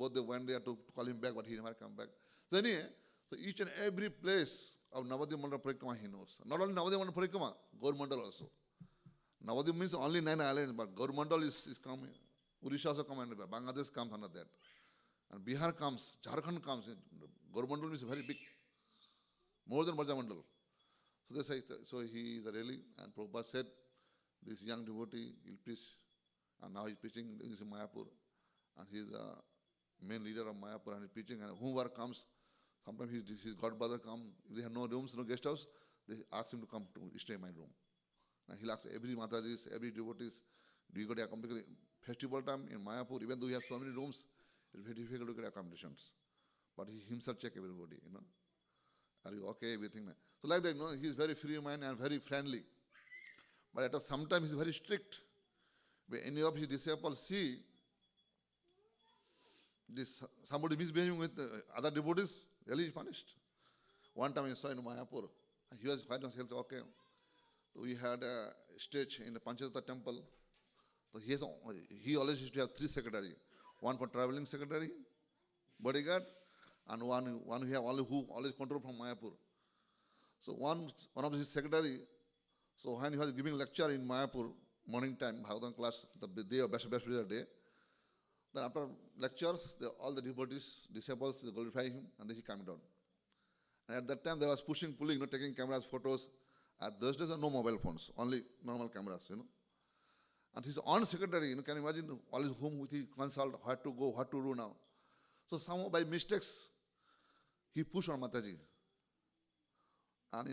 they went there to call him back, but he never come back. So anyway, so each and every place of Navadip Mandal Parikrama he knows. Not only Navadip Mandal Parikrama, Gaur Mandal also. Navadip means only 9 islands, but Gaur Mandal is coming. Odisha also comes under that. Bangladesh comes under that. And Bihar comes, Jharkhand comes. Gaur Mandal means very big. More than Braja Mandal. So they say, so he is really, and Prabhupada said, this young devotee will preach. And now he's preaching in Mayapur. And he's the main leader of Mayapur, and he's preaching. And whoever comes, sometimes his godbrother come. If they have no rooms, no guest house, they ask him to come to stay in my room. And he'll ask every Matajis, every devotees, do you got accommodation? Festival time in Mayapur, even though we have so many rooms, it's very difficult to get accommodations. But he himself check everybody, Are you okay, everything? So like that, he's very free mind and very friendly. But at some time he's very strict. When any of his disciples see somebody misbehaving with other devotees, really is punished. One time I saw in Mayapur, he was quite okay. So we had a stage in the Panchadata temple. So he always used to have 3 secretaries. One for traveling secretary, bodyguard, and one who always control from Mayapur. So one of his secretary, so when he was giving lecture in Mayapur, morning time, Bhagavatam class, the day of best day, then after lectures, all the devotees, disciples, they glorify him, and then he came down. And at that time, there was pushing, pulling, taking cameras, photos. At those days, there were no mobile phones, only normal cameras, And his own secretary, can you imagine, always whom with he consult, what to go, what to do now. So somehow by mistakes, he pushed on Mataji. And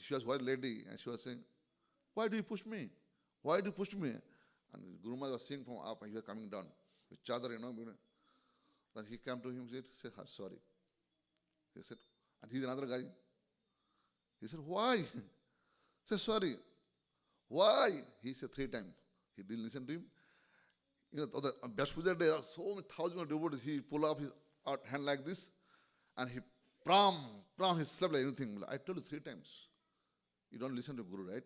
she was white lady, and she was saying, why do you push me? Why do you push me? And Guru Maharaj was seeing from up, and he was coming down with chadar, Then he came to him and said, sorry. He said, and he's another guy. He said, why? He said, sorry. Why? He said 3 times. He didn't listen to him. The best Puja day, there are so many thousands of devotees. He pull up his hand like this, and he he slept like anything. I told you 3 times. You don't listen to Guru, right?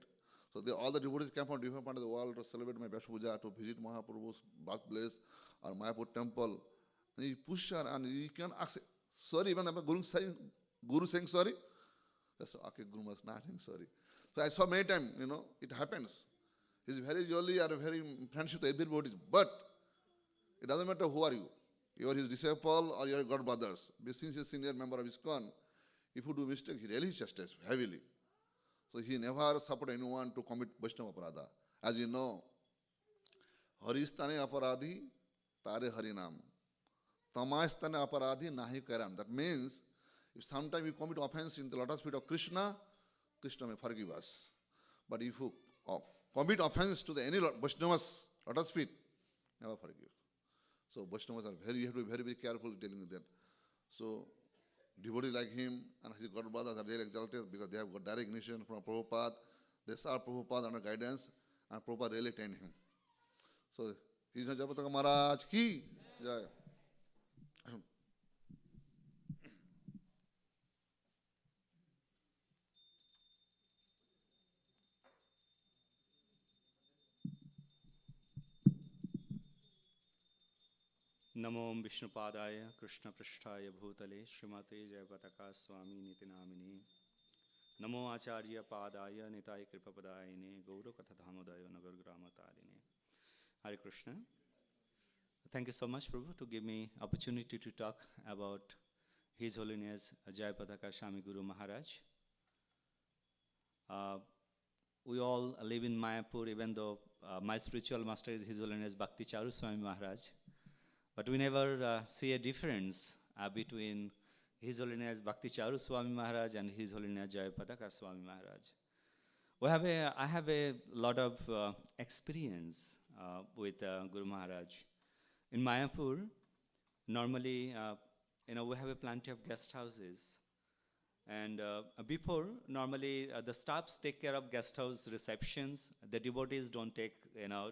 So all the devotees came from different parts of the world to celebrate my best Puja, to visit Mahaprabhu's birthplace or Mayapur temple. And he pushed her, and you can ask, sorry, even Guru saying sorry. I said, okay, Guru was not saying sorry. So I saw many times, it happens. He's very jolly or very friendship with everybody. But it doesn't matter who are you. You are his disciple or you are God brothers. Since he is a senior member of ISKCON, if you do mistake, he really chastises heavily. So he never supported anyone to commit Vaishnava aparadha. As you know, Haristane aparadhi, tare harinam. Tamastane aparadhi, nahi karam. That means, if sometime you commit offense in the lotus feet of Krishna, Krishna may forgive us. But if you commit offense to any Vaishnava's lotus feet, never forgive. So Vaishnavas you have to be very, very careful dealing with that. So devotees like him and his God brothers are really exalted because they have got direct initiation from Prabhupada. They saw Prabhupada under guidance, and Prabhupada really trained him. So, Jayapataka Maharaj ki Jai. नमो विष्णुपादाय कृष्णपृष्ठाय भूतले श्रीमते जयपताका स्वामी नीति nominee NaMo Acharya पादाय Nitai कृपपदायिने गौरकथाधामोदय Nagar ग्रामतारिणे. Hare Krishna. Thank you so much, Prabhu, to give me opportunity to talk about His Holiness Jayapataka Swami Guru Maharaj. We all live in Mayapur, even though my spiritual master is His Holiness Bhakti Charu Swami Maharaj. But we never see a difference between His Holiness Bhakti Charu Swami Maharaj and His Holiness Jayapataka Swami Maharaj. I have a lot of experience with Guru Maharaj. In Mayapur, normally, we have plenty of guest houses. And before, normally the staffs take care of guest house receptions. The devotees don't take,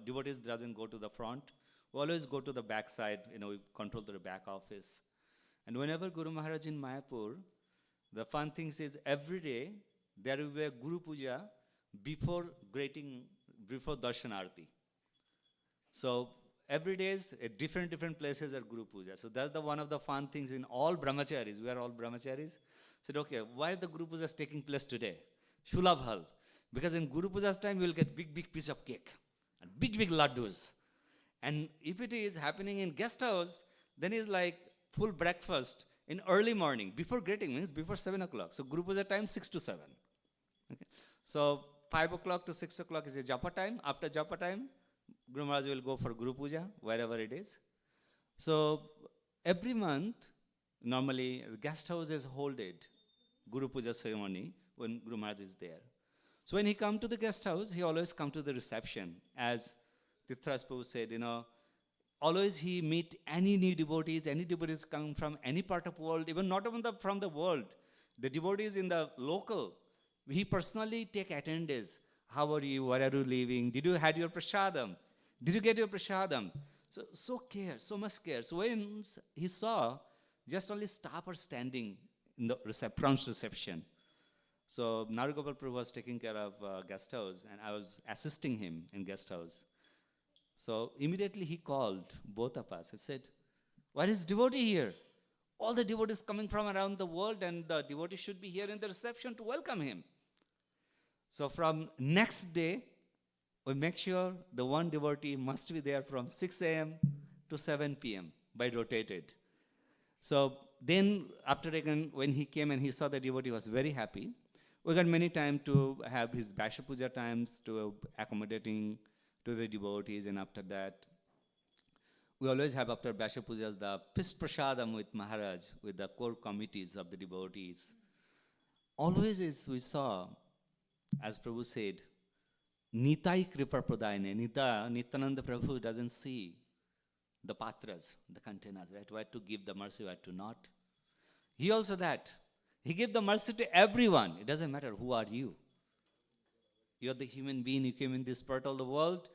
devotees doesn't go to the front. We always go to the back side, we control the back office. And whenever Guru Maharaj in Mayapur, the fun thing is every day there will be a Guru Puja before Darshan Arati. So every day at different places are Guru Puja. So that's one of the fun things in all brahmacharis. We are all brahmacharis. Said, okay, why the Guru Puja is taking place today? Shulabhal. Because in Guru Puja's time, you will get big piece of cake and big laddus. And if it is happening in guest house, then it's like full breakfast in early morning. Before greeting means before 7 o'clock. So Guru Puja time 6 to 7. Okay. So 5 o'clock to 6 o'clock is a japa time. After japa time, Guru Maharaj will go for Guru Puja, wherever it is. So every month, normally the guest houses hold it, Guru Puja ceremony, when Guru Maharaj is there. So when he come to the guest house, he always come to the reception. As Tirthraj Prabhu said, always he meet any new devotees coming from any part of the world, even not even from the world. The devotees in the local, he personally take attendance. How are you? Where are you living? Did you had your prasadam? Did you get your prasadam? So care, so much care. So when he saw just only staff are standing in the front reception. So Narugopal Prabhu was taking care of guest house, and I was assisting him in guest house. So immediately he called both of us. He said, "Where is devotee here? All the devotees coming from around the world, and the devotee should be here in the reception to welcome him." So from next day, we make sure the one devotee must be there from 6 a.m. to 7 p.m. by rotated. So then after again, when he came and he saw the devotee was very happy, we got many time to have his Basha Puja times to accommodating to the devotees, and after that, we always have after Basha Pujas the Pist Prasadam with Maharaj, with the core committees of the devotees. Always is we saw, as Prabhu said, Nitai Kripa Pradayane. Nityananda Prabhu doesn't see the patras, the containers, right? Where to give the mercy, where to not. He also that. He gave the mercy to everyone. It doesn't matter who are you. You are the human being, you came in this part of the world,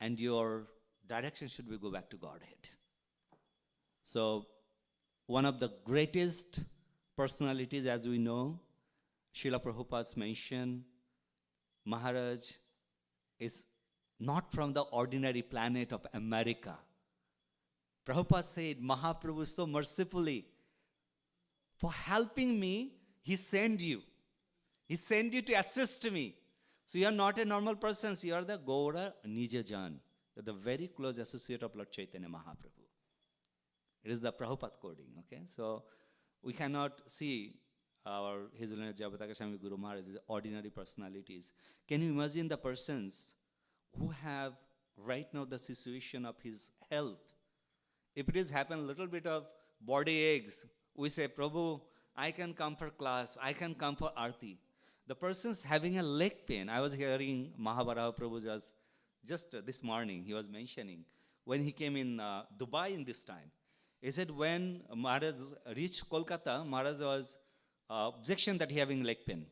and your direction should be go back to Godhead. So, one of the greatest personalities, as we know, Srila Prabhupada's mentioned, Maharaj is not from the ordinary planet of America. Prabhupada said, Mahaprabhu so mercifully, for helping me, he sent you. He sent you to assist me. So you are not a normal person, you are the Gaura Nijajan. You are the very close associate of Lord Chaitanya Mahaprabhu. It is the Prabhupada coding, okay? So we cannot see His Holiness Jayapataka Swami Guru Maharaj as ordinary personalities. Can you imagine the persons who have right now the situation of his health? If it is happen a little bit of body aches, we say, Prabhu, I can come for class, I can come for arti. The person's having a leg pain. I was hearing Mahabharata Prabhu just this morning, he was mentioning, when he came in Dubai in this time. He said when Maharaj reached Kolkata, Maharaj was objection that he having leg pain.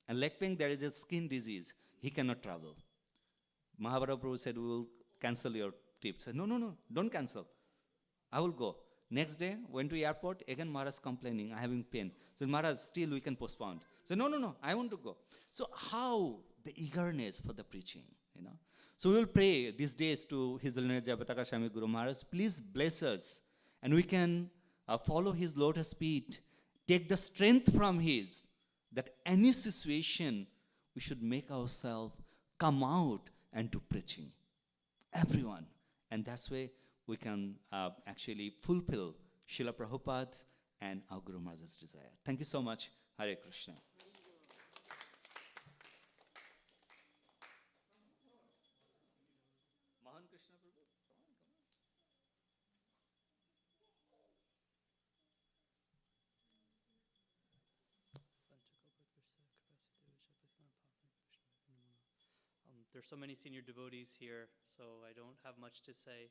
And leg pain, there is a skin disease. He cannot travel. Mahabharata Prabhu said, we will cancel your trip. Said, no, don't cancel. I will go. Next day, went to airport, again Maharaj complaining, I having pain. Said, Maharaj, still we can postpone. Said, no, I want to go. So how the eagerness for the preaching, So we will pray these days to His Holiness Jayapataka Swami Guru Maharaj, please bless us, and we can follow his lotus feet, take the strength from his, that any situation we should make ourselves come out and do preaching. Everyone. And that's way we can actually fulfill Srila Prabhupada and our Guru Maharaj's desire. Thank you so much. Hare Krishna. Mahan Krishna Prabhu, come on, come on. There's so many senior devotees here, so I don't have much to say.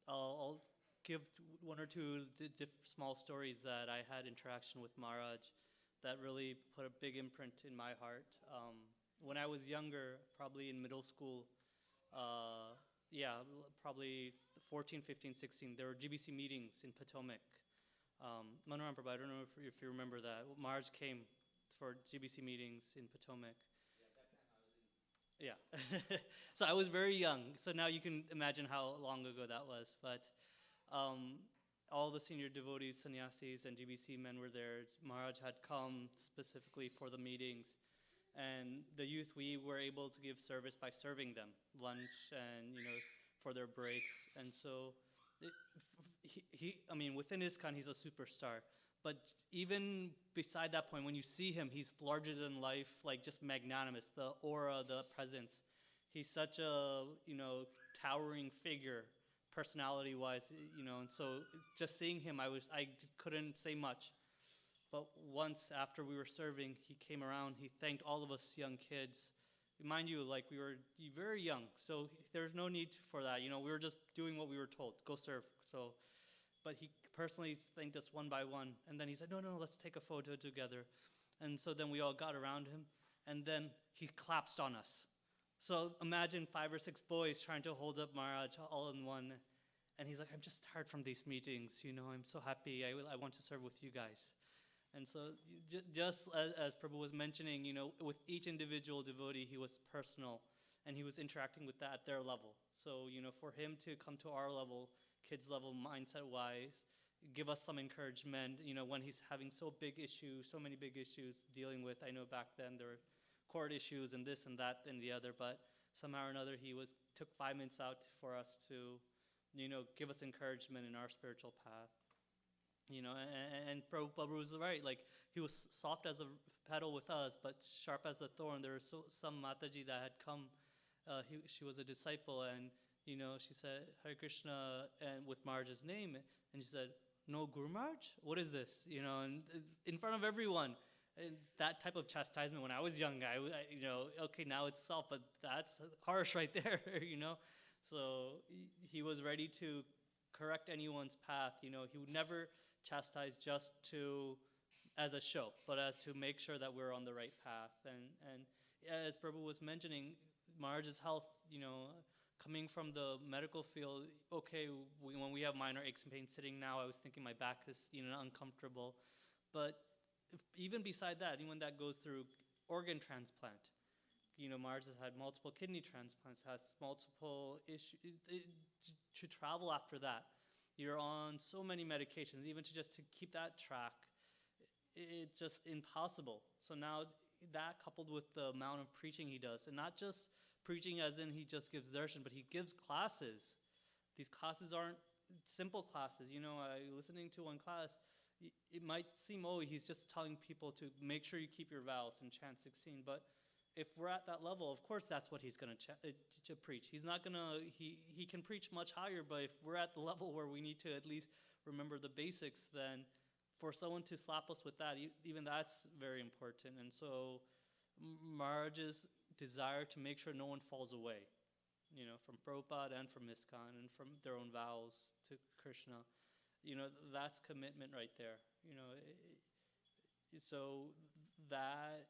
I'll give one or two small stories that I had interaction with Maharaj that really put a big imprint in my heart. When I was younger, probably in middle school, probably 14, 15, 16, there were GBC meetings in Potomac. Manoram Prabhu, I don't know if you remember that. Maharaj came for GBC meetings in Potomac. Yeah. So I was very young. So now you can imagine how long ago that was. But all the senior devotees, sannyasis, and GBC men were there. Maharaj had come specifically for the meetings. And the youth, we were able to give service by serving them lunch and, for their breaks. And so within ISKCON, he's a superstar. But even beside that point, when you see him, he's larger than life, like just magnanimous, the aura, the presence. He's such a, towering figure, personality-wise, and so just seeing him, I couldn't say much. But once after we were serving, he came around, he thanked all of us young kids. Mind you, like we were very young, so there's no need for that. We were just doing what we were told, go serve. But he personally thanked us one by one. And then he said, no, let's take a photo together. And so then we all got around him. And then he collapsed on us. So imagine 5 or 6 boys trying to hold up Maharaj all in one. And he's like, I'm just tired from these meetings. I'm so happy. I want to serve with you guys. And so just as Prabhu was mentioning, with each individual devotee, he was personal. And he was interacting with that at their level. So, for him to come to our level, kids level, mindset-wise, give us some encouragement, when he's having so many big issues dealing with. I know back then there were court issues and this and that and the other, but somehow or another he took 5 minutes out for us to, give us encouragement in our spiritual path. And Prabhupada was right, like he was soft as a petal with us, but sharp as a thorn. There was some Mataji that had come, she was a disciple, and she said, Hare Krishna, and with Maharaj's name, and she said, no Guru Maharaj? What is this? And in front of everyone. And that type of chastisement, when I was young, I okay, now it's soft, but that's harsh right there, So he was ready to correct anyone's path, He would never chastise just as a show, but as to make sure that we're on the right path. And as Prabhu was mentioning, Maharaj's health, coming from the medical field, okay, when we have minor aches and pains sitting now, I was thinking my back is, uncomfortable. But even beside that, anyone that goes through organ transplant, Maharaj has had multiple kidney transplants, has multiple issues. To travel after that, you're on so many medications, even to keep that track, it's just impossible. So now that coupled with the amount of preaching he does, and not just preaching as in he just gives darshan, but he gives classes. These classes aren't simple classes. Listening to one class, it might seem, he's just telling people to make sure you keep your vows in chant 16. But if we're at that level, of course that's what he's going to preach. He's not going to, he can preach much higher, but if we're at the level where we need to at least remember the basics, then for someone to slap us with that, even that's very important. And so Maharaj's desire to make sure no one falls away, from Prabhupada and from ISKCON and from their own vows to Krishna, that's commitment right there, so that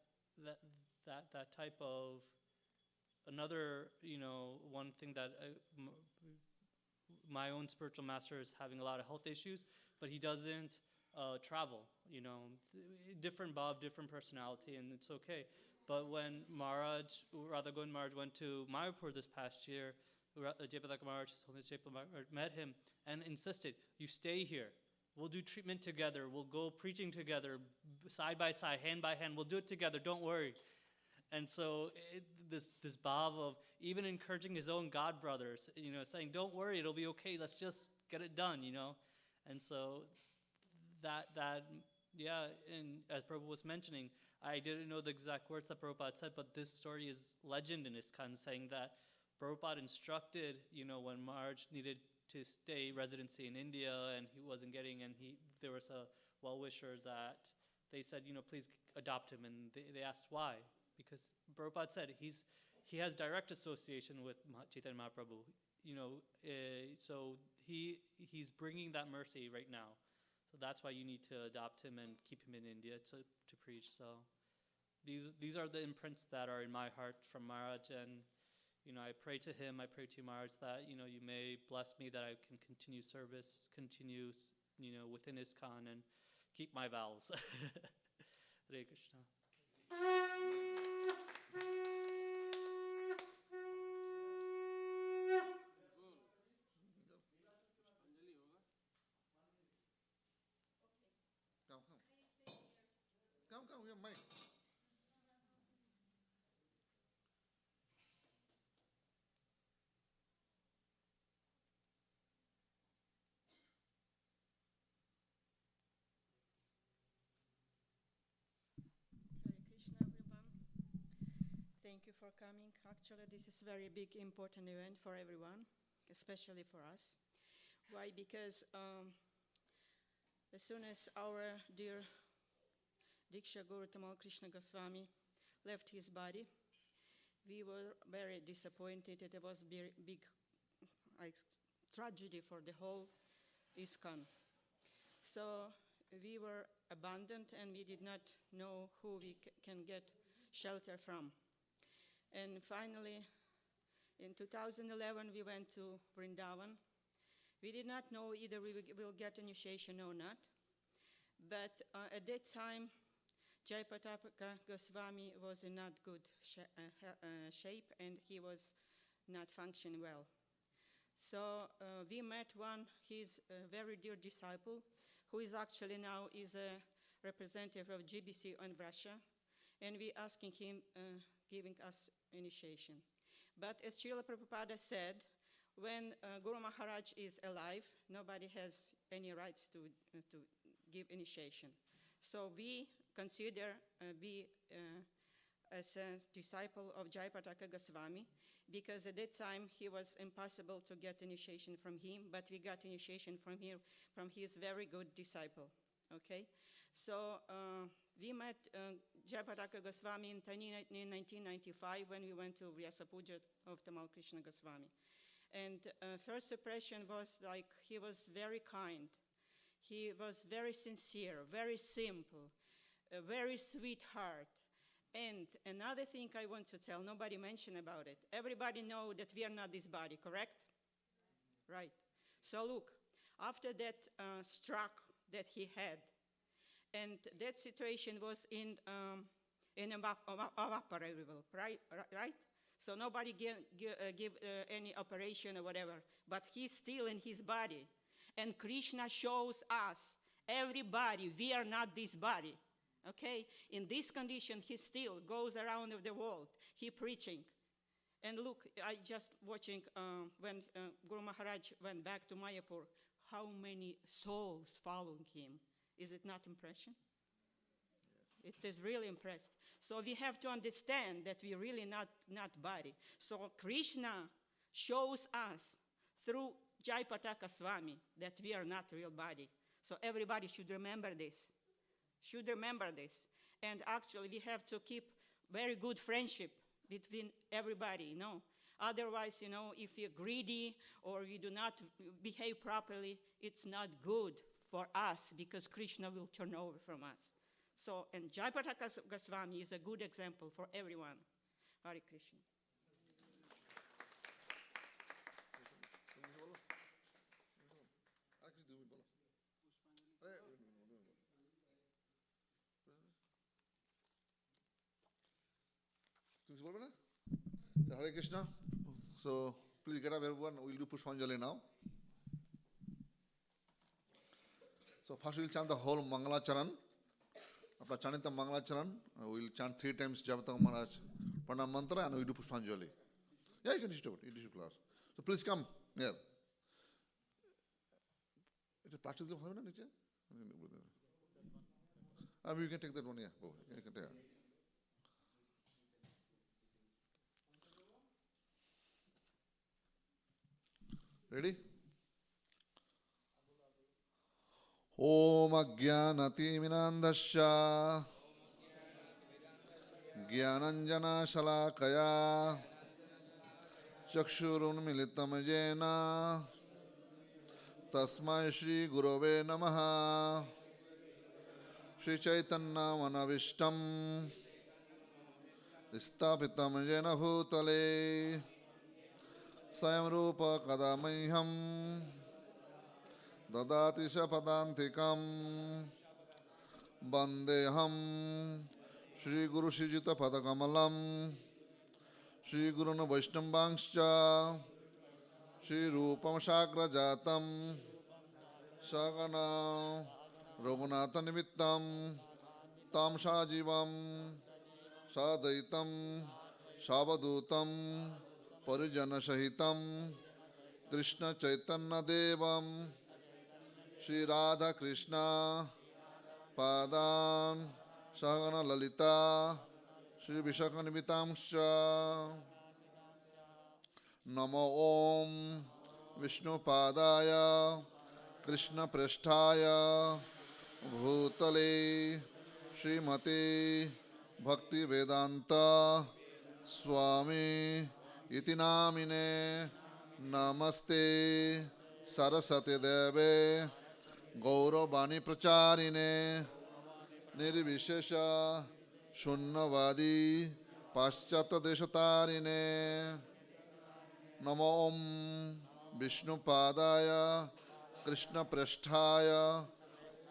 type of another, one thing that my own spiritual master is having a lot of health issues, but he doesn't travel, different Bhav, different personality, and it's okay. But when Radha Govind Maharaj went to Mayapur this past year, Jayapataka Maharaj, Holiness Jayapataka Maharaj met him and insisted, you stay here. We'll do treatment together. We'll go preaching together, side by side, hand by hand. We'll do it together. Don't worry. And so this bhav of even encouraging his own God brothers, saying, don't worry, it'll be okay. Let's just get it done, And so that and as Prabhupada was mentioning, I didn't know the exact words that Prabhupada said, but this story is legend in ISKCON, saying that Prabhupada instructed, when Maharaj needed to stay residency in India and he wasn't getting, and there was a well-wisher that they said, please adopt him, and they asked why, because Prabhupada said he has direct association with Chaitanya Mahaprabhu, so he's bringing that mercy right now. So that's why you need to adopt him and keep him in India to preach. So these are the imprints that are in my heart from Maharaj, and I pray to him, I pray to you, Maharaj, that you may bless me, that I can continue service, continue within ISKCON, and keep my vows. Hare Krishna. Come, we have mic. Hare Krishna, everyone. Thank you for coming. Actually, this is very big, important event for everyone, especially for us. Why? Because as soon as our dear Diksha Guru Tamal Krishna Goswami left his body, we were very disappointed. It was a big tragedy for the whole ISKCON. So we were abandoned and we did not know who we can get shelter from. And finally, in 2011, we went to Vrindavan. We did not know either we will get initiation or not. But at that time, Jayapataka Goswami was in not good shape and he was not functioning well. So we met his very dear disciple, who is actually now is a representative of GBC in Russia, and we asking him giving us initiation. But as Srila Prabhupada said, when Guru Maharaj is alive, nobody has any rights to give initiation. So we consider as a disciple of Jayapataka Goswami, because at that time he was impossible to get initiation from him, but we got initiation from his very good disciple. Okay, so we met Jayapataka Goswami in 1995 when we went to Vyas Puja of Tamal Krishna Goswami. And first impression was like he was very kind. He was very sincere, very simple, a very sweet heart. And another thing I want to tell, nobody mentioned about it. Everybody know that we are not this body, correct? Right. So look, after that stroke that he had, and that situation was inoperable, right? So nobody give any operation or whatever, but he's still in his body. And Krishna shows us, everybody, we are not this body. Okay, in this condition, he still goes around the world, he preaching. And look, I just watching when Guru Maharaj went back to Mayapur, how many souls following him. Is it not impression? It is really impressed. So we have to understand that we're really not body. So Krishna shows us through Jayapataka Swami that we are not real body. So everybody should remember this. And actually, we have to keep very good friendship between everybody, Otherwise, if we're greedy or we do not behave properly, it's not good for us because Krishna will turn over from us. So, and Jayapataka Goswami is a good example for everyone. Hare Krishna. Hare Krishna. So please get up everyone. We'll do Pushpanjali now. So first we'll chant the whole Mangalacharan. After chanting the Mangalacharan, we'll chant 3 times Jayapataka Maharaj Pranam Mantra and we do Pushpanjali. Yeah, you can distribute. You distribute class. So please come here. It's a plastic of heaven, you can take that one, yeah. Oh, you can take it. Ready? Om Ajnanatimirandhasya Jnananjana Shalakaya Chakshurunmilitam Jena Tasmai Shri Gurave Namaha Shri Chaitanya Manavishtam Stapitam Jena Bhutale Swayam Rupa Kadamayham Dadati Sapadantikam Bandeham Shri Guru Shijita Padakamalam Shri Guru Vaishnavangscha Shri Rupam Shakra Jatam Sagana Raghunatha Nimittam Tam Shajivam Sadaitam Savadutam Parijana Sahitam Krishna Chaitanya Devam Shri Radha Krishna Padan Sagana Lalita Shri Vishakha Nimitamscha Namo Om Vishnu Padaya Krishna Prasthaya Bhutale Srimati Bhakti Vedanta Swami Iti Namine Namaste Saraswati Deve Gauravani Pracharine Nirvishesha Shunnavadi Paschata Deshatarine Namo Om Vishnu Padaya Krishna Prasthaya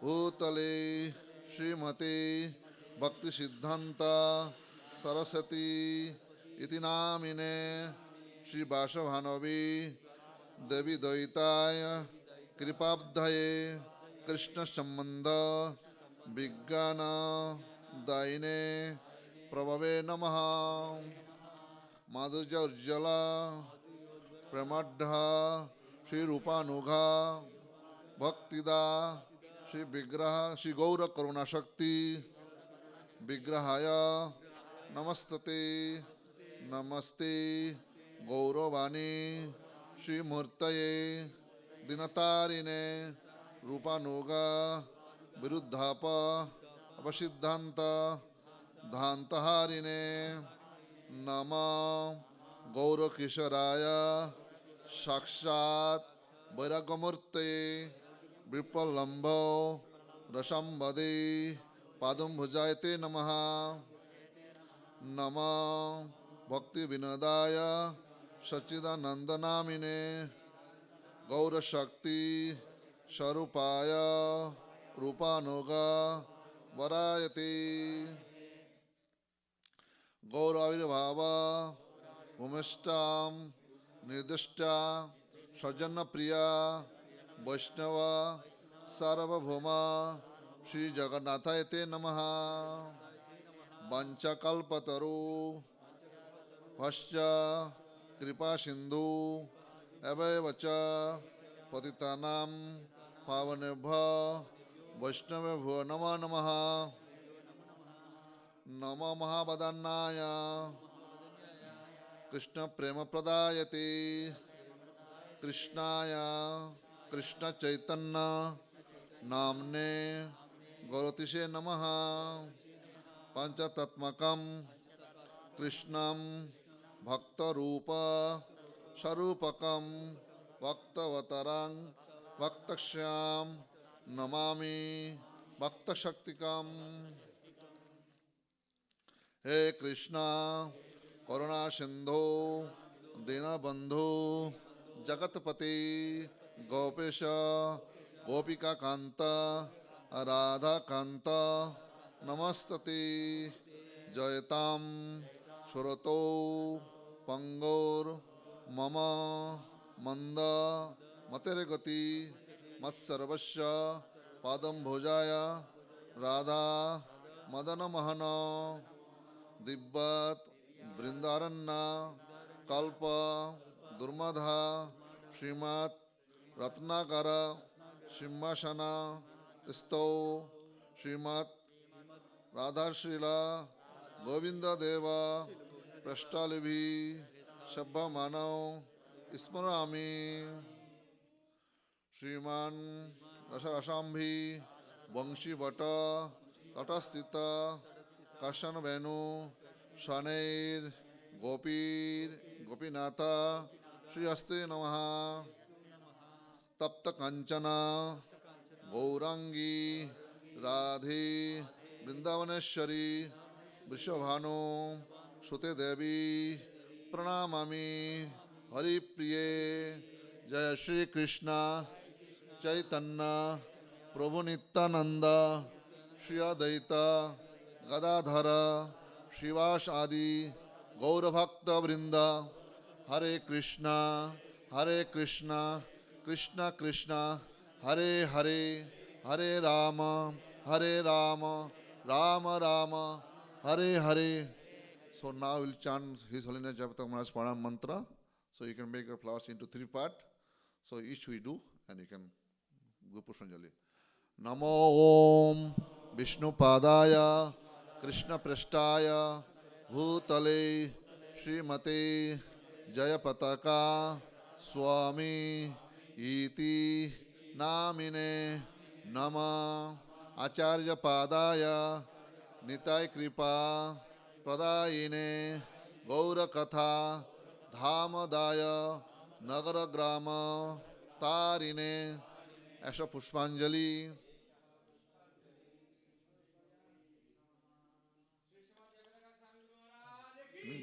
Bhutale Srimati Bhakti Siddhanta Saraswati Iti Namine Shri Vasavhanavi Devi Daitaya Kripabdhaye Krishna Sambandha Vijnana Daine Prabhave Namaha Madhurya Urjala Pramadha Shri Rupanugha Bhaktida Shri Vigraha Shri Gaura Karuna Shakti Vigrahaya Namastate Namaste Gauravani Shri Murtaye Dinatarine Rupanuga Viruddhapa Apasiddhanta Dhantaharine Nama Gaurakisharaya Sakshat Vairagamurte Vipalambo Rasambade Padam Bhujayate Namaha Nama Bhakti Vinodaya Sachidanandanamine Gaura Shakti Sharupaya Rupanuga Varayati Gaura Virabhava Bhumishtam Nirdishta Sajana Priya Vaishnava Sarvabhuma Shri Jagannathayate Namaha Vancha Kalpataru Vascha Kripa Sindhu Abhayavacha Patitanam Pavanebha Vaishnavabhyo Nama Namaha Nama Mahabadannaya Krishna Prema Pradayate Krishnaya Krishna Chaitanya Namne Gauratise Namaha Panchatatmakam Krishnam Bhakta Rupa Sarupakam Bhaktavatarang Bhaktashyam Namami Bhakta Shaktikam He Krishna Karuna Sindhu Dinabandhu Jagatpati Gopesha Gopika Kanta Radha Kanta Namastate Jayatam Surato Pangor Mama Manda Materegati Matsarvasya Padam Bhojaya Radha Madana Mahana Dibbat Brindaranna Kalpa Durmadha Srimat Ratnakara Simhashana Stau Srimat Radha Srila Govinda Deva Prashtalibi Shabha Manav Ismarami Sriman Rasarashambhi Vangshi Bata Tatastita Kashan Venu Shaneir Gopir Gopinata Shri Aste Namaha Tapta Kanchana Gaurangi Radhe Vrindavaneshwari Vrishabhanu Sute Devi Pranamami Hari Priye Jaya Shri Krishna Chaitanya Prabhu Nityananda Shri Adaita Gadadhara Shivas Adi Gaura Bhakta Vrinda Hare Krishna Krishna Krishna Hare Hare Hare Rama Rama Rama Hare Hare. So now we'll chant His Holiness Jayapataka Maharaj Pranam Mantra. So you can make the flowers into 3 parts. So each we do and you can go Pushpanjali. Namo Om Vishnu Padaya Krishna Prashtaya Bhutale Srimate Jayapataka Swami Iti Namine Nama Acharya Padaya Nitai Kripa Pradayine Gaura Katha Dhamadaya Nagara Grama Tarine Asha Pushpanjali.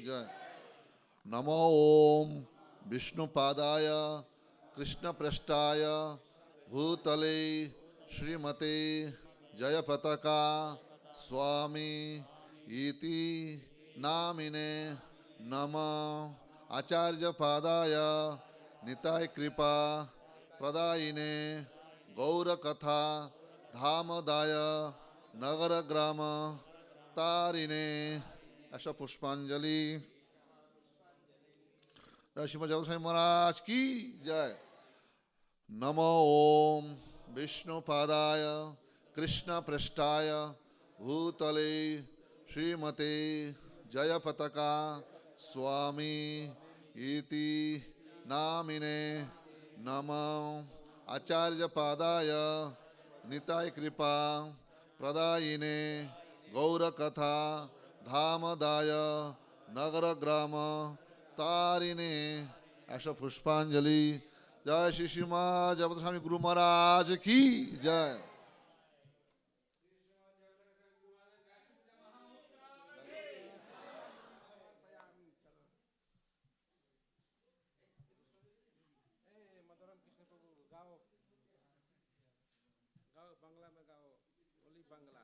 Jai. Namo Om Vishnu Padaya Krishna Prashtaya Bhutale Srimate Jayapataka Swami Iti Namine Nama Acharya Padaya Nitai Kripa Pradayine Gaura Katha Dhamadaya Nagara Grama Tarine Asha Pushpanjali. Jai Srimad Jayapataka Swami Maharaj Ki Jai. Namo Om Vishnu Padaya Krishna Prashtaya Bhutale Srimate Jayapataka Swami Iti Namine Nama Acharya Padaya Nitai Kripa Pradayine Gaura Katha Dhamadaya Nagara Grama Tarine Asha Pushpanjali. Jai Shri Srimad Jayapataka Swami Guru Maharaj Ki Jai. Bangla में गाओ, ओली बांग्ला।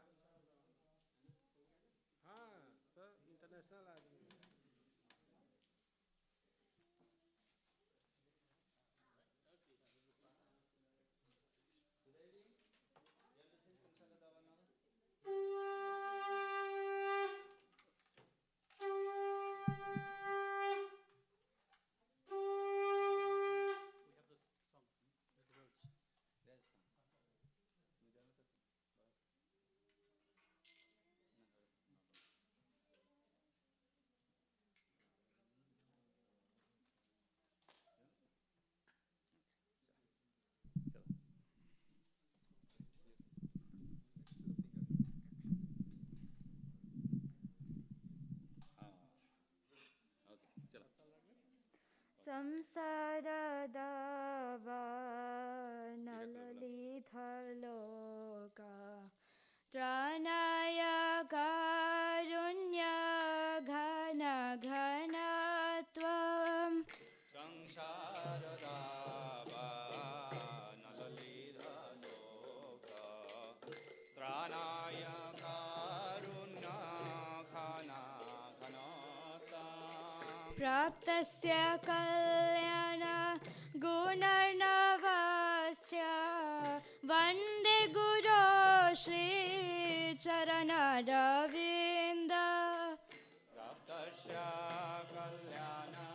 हाँ, तो international आदमी। संसारदावानललितलोका त्राणाय कारुण्य घन घनत्वम् संसारदावानललितलोका त्राणाय कारुण्य घन घनत्वम् प्राप्तस्य कल्याण गुणर्नवस्य वन्दे गुरो Shri Charanaravinda Raptasya Kalyana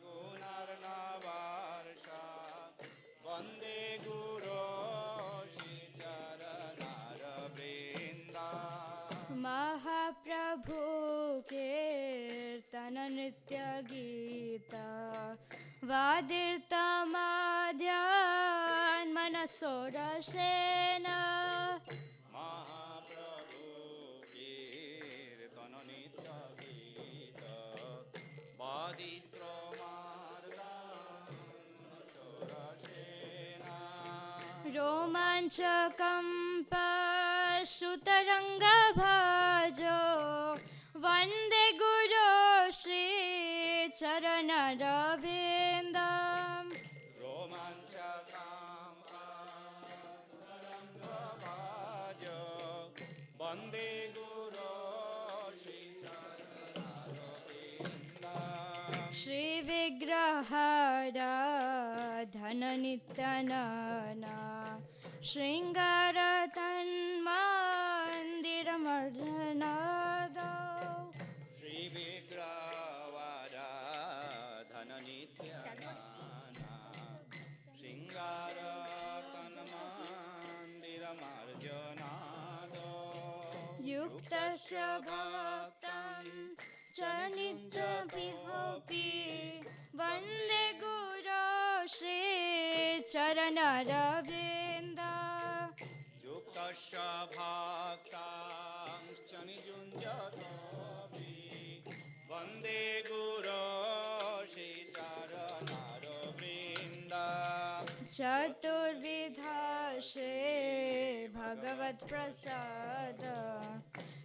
Gunarnavarsha Vande Guru Shri Charanaravinda Mahaprabhu Kirtana Nitya Gita Vadirta Madhyan Manasora Sena Mahaprabhu Kirtana Nitya Gita Vaditra Mardan Romanchakam Pashutaranga Bhajo Vande Guru Shri Charanaravinda Romanchakam Bhajo Vande Guru Shri Charanaravinda Shri Vigrahara Dhana Nityanana Shringara Tanmandira Mardhanada Shri Vigravara Dhana Nityanana Shringara Tanmandira Marjanado Yuktasya Bhaktam Chanitya Vihopi Vande Guru Shri Charanaravinda Yuktasya Bhaktam Chanijunjatopi Vande Guru Shri Charanaravinda Chaturvidha Shri Bhagavat Prasada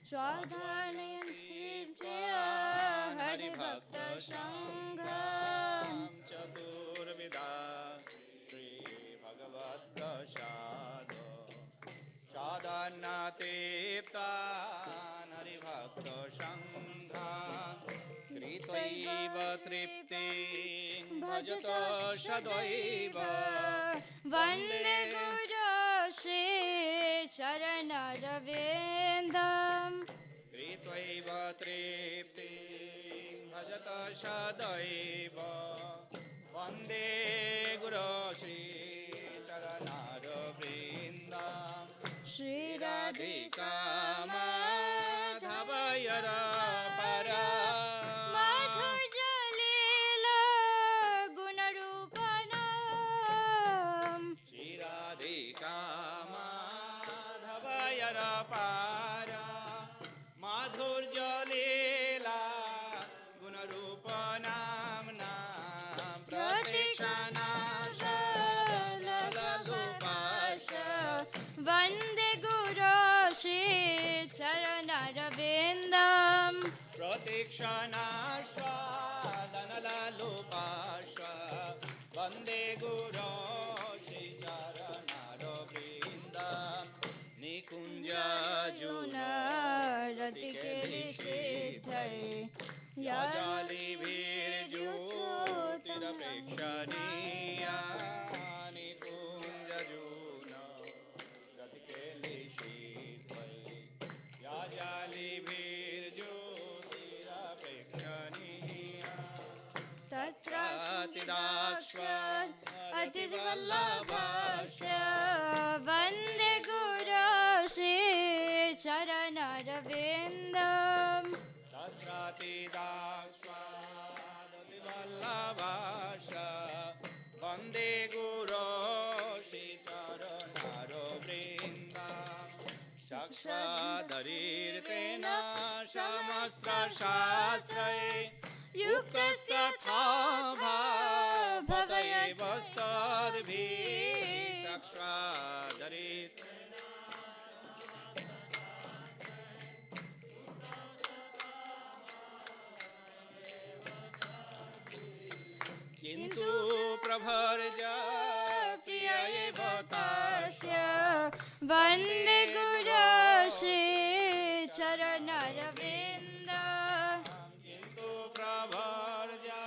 Swadhanindriya Hari Bhakta Sangha Chaturvida Shri Bhagavat Prasada Sadhana Teptan Hari Bhakta Sangha Kritaiva Tripti Bhajata Sadaiva Vande Guru Shri Charanaravinda Kritaiva Tripti Bhajata Sadaiva Vande Guru Shri Charanaravinda Shri Radhika Madhavayara Para Madhurya Leela Gunarupanam Shri Radhika Madhavayara Para Madhurya Leela Gunarupanam Nam Pratikshana Lalupasha Vande Guru Shri Charanarvindam Pratikshana Swadhanalalupaśva Vande Guru Shri Charanaravrindam Nikunja Juna Ratikeli Shridhar Yajali Virjyotirapekshaniya Nikunja Juna Ratikeli Shridhar Yajali Virjyotirapekshaniya Tatratidakshat Atirvallabhasya Vande Guru Shri Charanarvindam Tatratidakswadativallavasya Vande Guru Shri Charanaravrindam Shakshvadarirtena Shamastra Shastrai Yuktasya Thabha Bhataye Vastadbhi Shakshvadarirtena Kintu Prabharja Priyaye Bhatasya Vande Guru Shri Charanarvindam Kintu Prabharja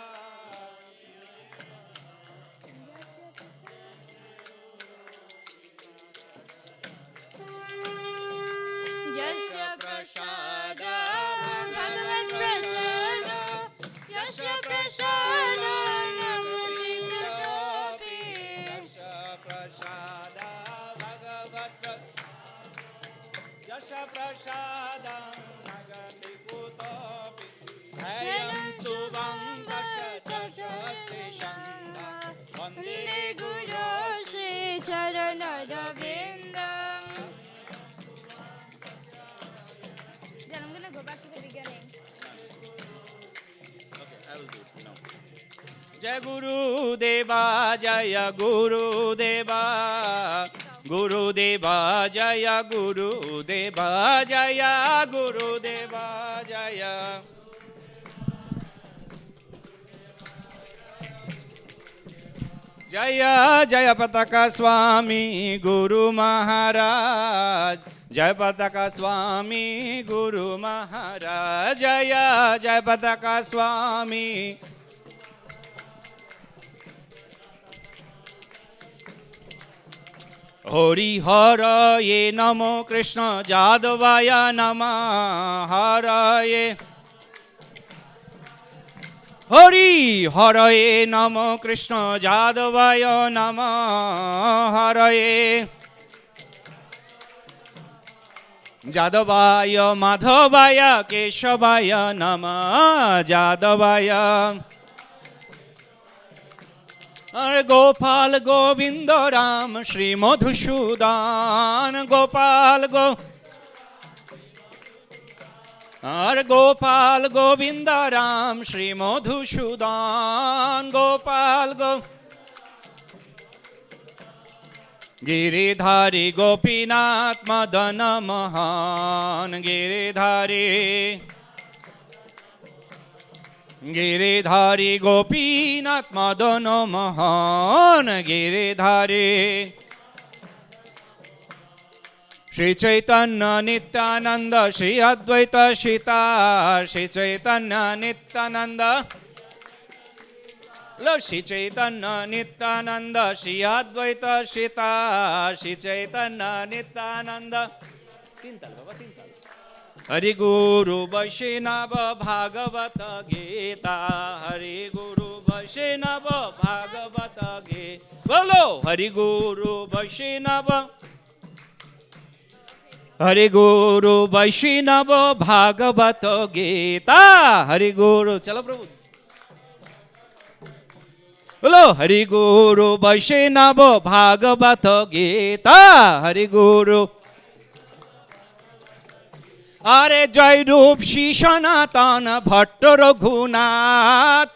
प्रसादं नगति कुतोऽपि ध्येयं स्तुवं दशस्ते शङ्गा वन्दे गुरो Shri चरणरविन्दम्. Then I'm gonna go back to the beginning. Okay, I will do it now. Jai Gurudeva, Jaya Gurudeva, Gurudeva, Jaya Gurudeva, Jaya Gurudeva, Jaya. Jaya Jayapataka Swami Guru Maharaj, Jayapataka Swami Guru Maharaj, Jaya Jayapataka Swami. Hori Haraye Namo Krishna Jadavaya Namah Haraye. Hori Haraye Namo Krishna Jadavaya Namah Haraye. Jadavaya Madhavaya Keshavaya Namah Jadavaya. Are Gopal Govinda Ram Shri Madhusudan Gopal Go. Are Gopal Govinda Ram Shri Madhusudan Gopal Go. Giridhari Gopinath Madana Mahan Giridhari. Giridhari Gopinath Madana Mahan Giridhari. Shri Chaitanya Nityananda Shri Advaita Shita Shri Chaitanya Nityananda. Love Shri Chaitanya Nityananda Shri Advaita Shita Shri Chaitanya Nityananda. Tintal Baba Tintal. Hari Guru Vaishnava Bhagavata Gita Hari Guru Vaishnava Bhagavata Gita. Bolo Hari Guru Vaishnava Hari Guru Vaishnava Bhagavata Gita Hari Guru. Chalo Prabhu. Bolo Hari Guru Vaishnava Bhagavata Gita Hari Guru. Are Jai Rup Shri Sanatana Bhatta Raghunath.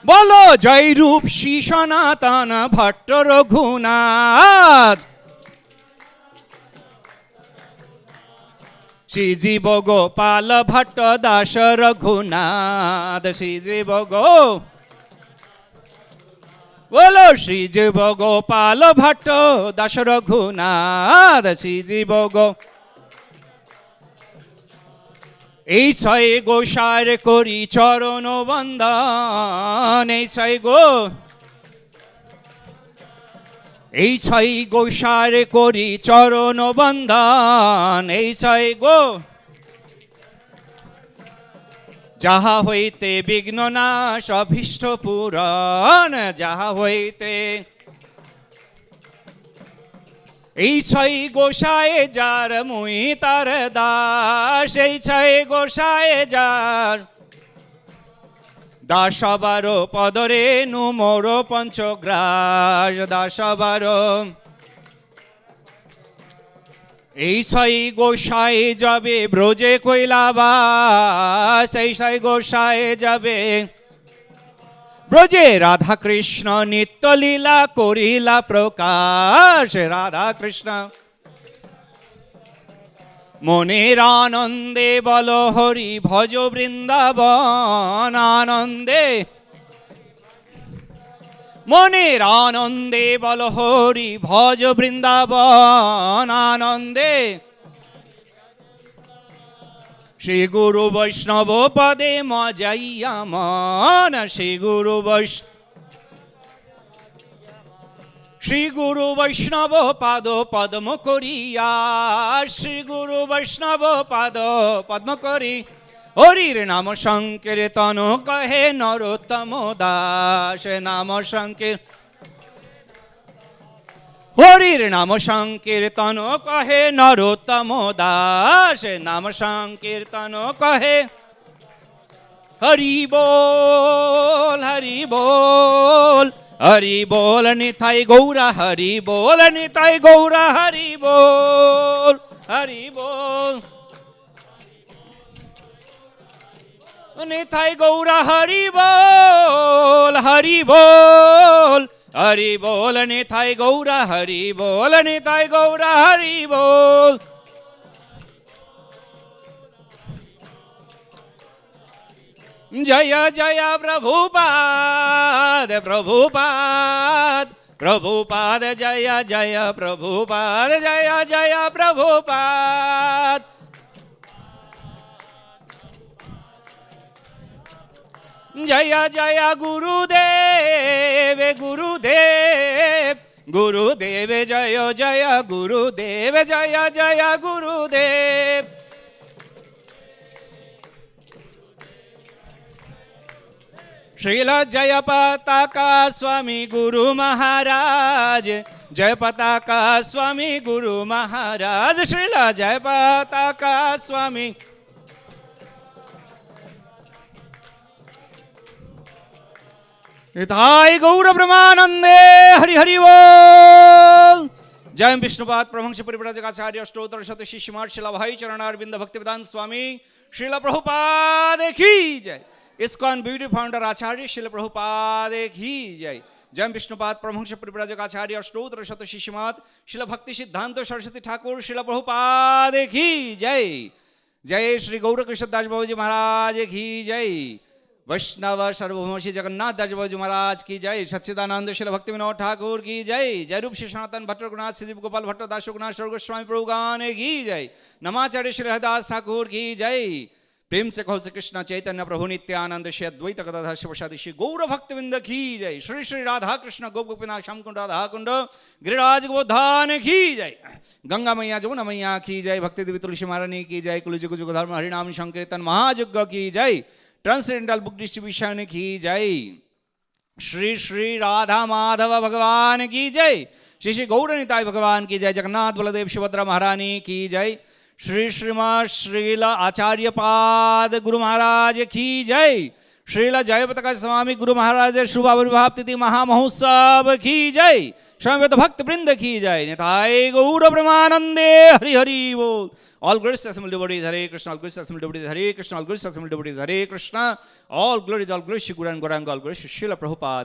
Bolo Jai Rup Shri Sanatana Bhatta Raghunath. Shri Jiva Gopala Bhatta Dasha Raghunath. Shri Jiva Go. Bolo Shri Jiva Gopala Bhatta Dasha Raghunath. Shri Jiva Go. এই ছয় গোসার করি চরণ বন্দন এই ছয় গোসার করি চরণ বন্দন এই ছয় গো যাহা হইতে বিঘ্ন নাশ অভীষ্ট পূরণ যাহা হইতে এই ছয় গোসায় যার মুই তার দাস এই ছয় গোসায় যার দাস বারো পদরে নু মোর পঞ্চগ্রাস দাস বারো এই ছয় গোসায় যাবে ব্রজে কৈলাবাস এই ছয় গোসায় যাবে ব্রজে রাধা কৃষ্ণ নিত্য লীলা করিলা প্রকাশ রাধা কৃষ্ণ মনের আনন্দে বল হরি ভজ বৃন্দাবন আনন্দে মনের আনন্দে বল হরি ভজ বৃন্দাবন আনন্দে শ্রী গুরু বৈষ্ণব পদে মজাইয়া মন শ্রী গুরু বৈষ্ণব পাদ পদ্ম করিয়া শ্রী গুরু বৈষ্ণব পাদ পদ্ম করি হরির নাম সংকীর্তন কহে নরোত্তম দাস নাম সংকীর্তন হরির নাম সংকীর্তন কহে নরোত্তম দাস, নাম সংকীর্তন কহে হরি বল, হরি বল, হরি বল নিতাই গৌরা, হরি বল নিতাই গৌরা, হরি বল, হরি বল নিতাই গৌরা, হরি বল, হরি বল, হরি বল নিতাই গৌরা, হরি বল নিতাই গৌরা, হরি বল। জয় জয় প্রভুপাদ, প্রভুপাদ, প্রভুপাদ জয় জয় প্রভুপাদ, জয় জয় প্রভুপাদ। জয় জয় গুরুদেব, গুরুদেব, গুরুদেব জয় জয় গুরুদেব, জয় জয় গুরুদেব। श्रील जयपताका स्वामी गुरु महाराज, जयपताका स्वामी गुरु महाराज, श्रील जयपताका स्वामी। निताय गौर ब्रह्मानंदे, हरि हरि बोल। जय विष्णुपाद प्रभंश परिव्राजकाचार्य अष्टोत्तर शत शिष्यमार शिला भाई चरणारविंद भक्तिवेदांत स्वामी श्रील प्रभुपाद की जय। इस्कॉन ब्यूटी फाउंडर आचार्य शिल प्रभुपाद की जय। जय विष्णुपाद प्रभंश परिव्राजकाचार्य अष्टोत्तर शत शिष्यमात शिल भक्ति सिद्धांत सरस्वती ठाकुर शिल प्रभुपाद की जय। जय श्री गौर कृष्णदास बाबूजी महाराज की जय। वैष्णव सर्वभौम श्री जगन्नाथ दास बाबूजी महाराज की जय। सच्चिदानंद शिल भक्ति विनोद ठाकुर की जय। जय रूप श्री सनातन भट्ट रघुनाथ श्री गोपाल भट्ट दास रघुनाथ सर्वगोस्वामी प्रभुगान की जय। नमाचार्य श्री हरिदास ठाकुर की जय। प्रेम से कहो श्री कृष्ण चैतन्य प्रभु नित्यानंद श्री अद्वैत गदाधर शिवसादि श्री गौर भक्तविंद की जय। श्री श्री राधा कृष्ण गोप गोपीनाथ श्याम कुंड राधा कुंड गिरिराज गोधान की जय। गंगा मैया जमुना मैया की जय। भक्ति देवी तुलसी महारानी की जय। कुल जुग जुग धर्म हरिनाम संकीर्तन महायज्ञ की जय। ट्रांसडेंटल बुक डिस्ट्रीब्यूशन की जय। श्री श्री राधा माधव भगवान की जय। श्री श्री गौरनिताय भगवान की जय। जगन्नाथ बलदेव सुभद्रा महारानी की जय। श्री श्रीमद श्रील आचार्य पाद गुरु महाराज की जय। श्रील जयपताका स्वामी गुरु महाराज शुभ आविर्भाव तिथि महामहोत्सव की जय। स्वामी भक्त वृंद की जय। निताय गौर ब्रह्मानंदे, हरि हरि बोल। All glories to assembled devotees, Hare Krishna. All glories to assembled devotees, Hare Krishna. All glories to assembled devotees, Hare Krishna. All glories, Shri Guru and Gauranga. All glories, Srila Prabhupada.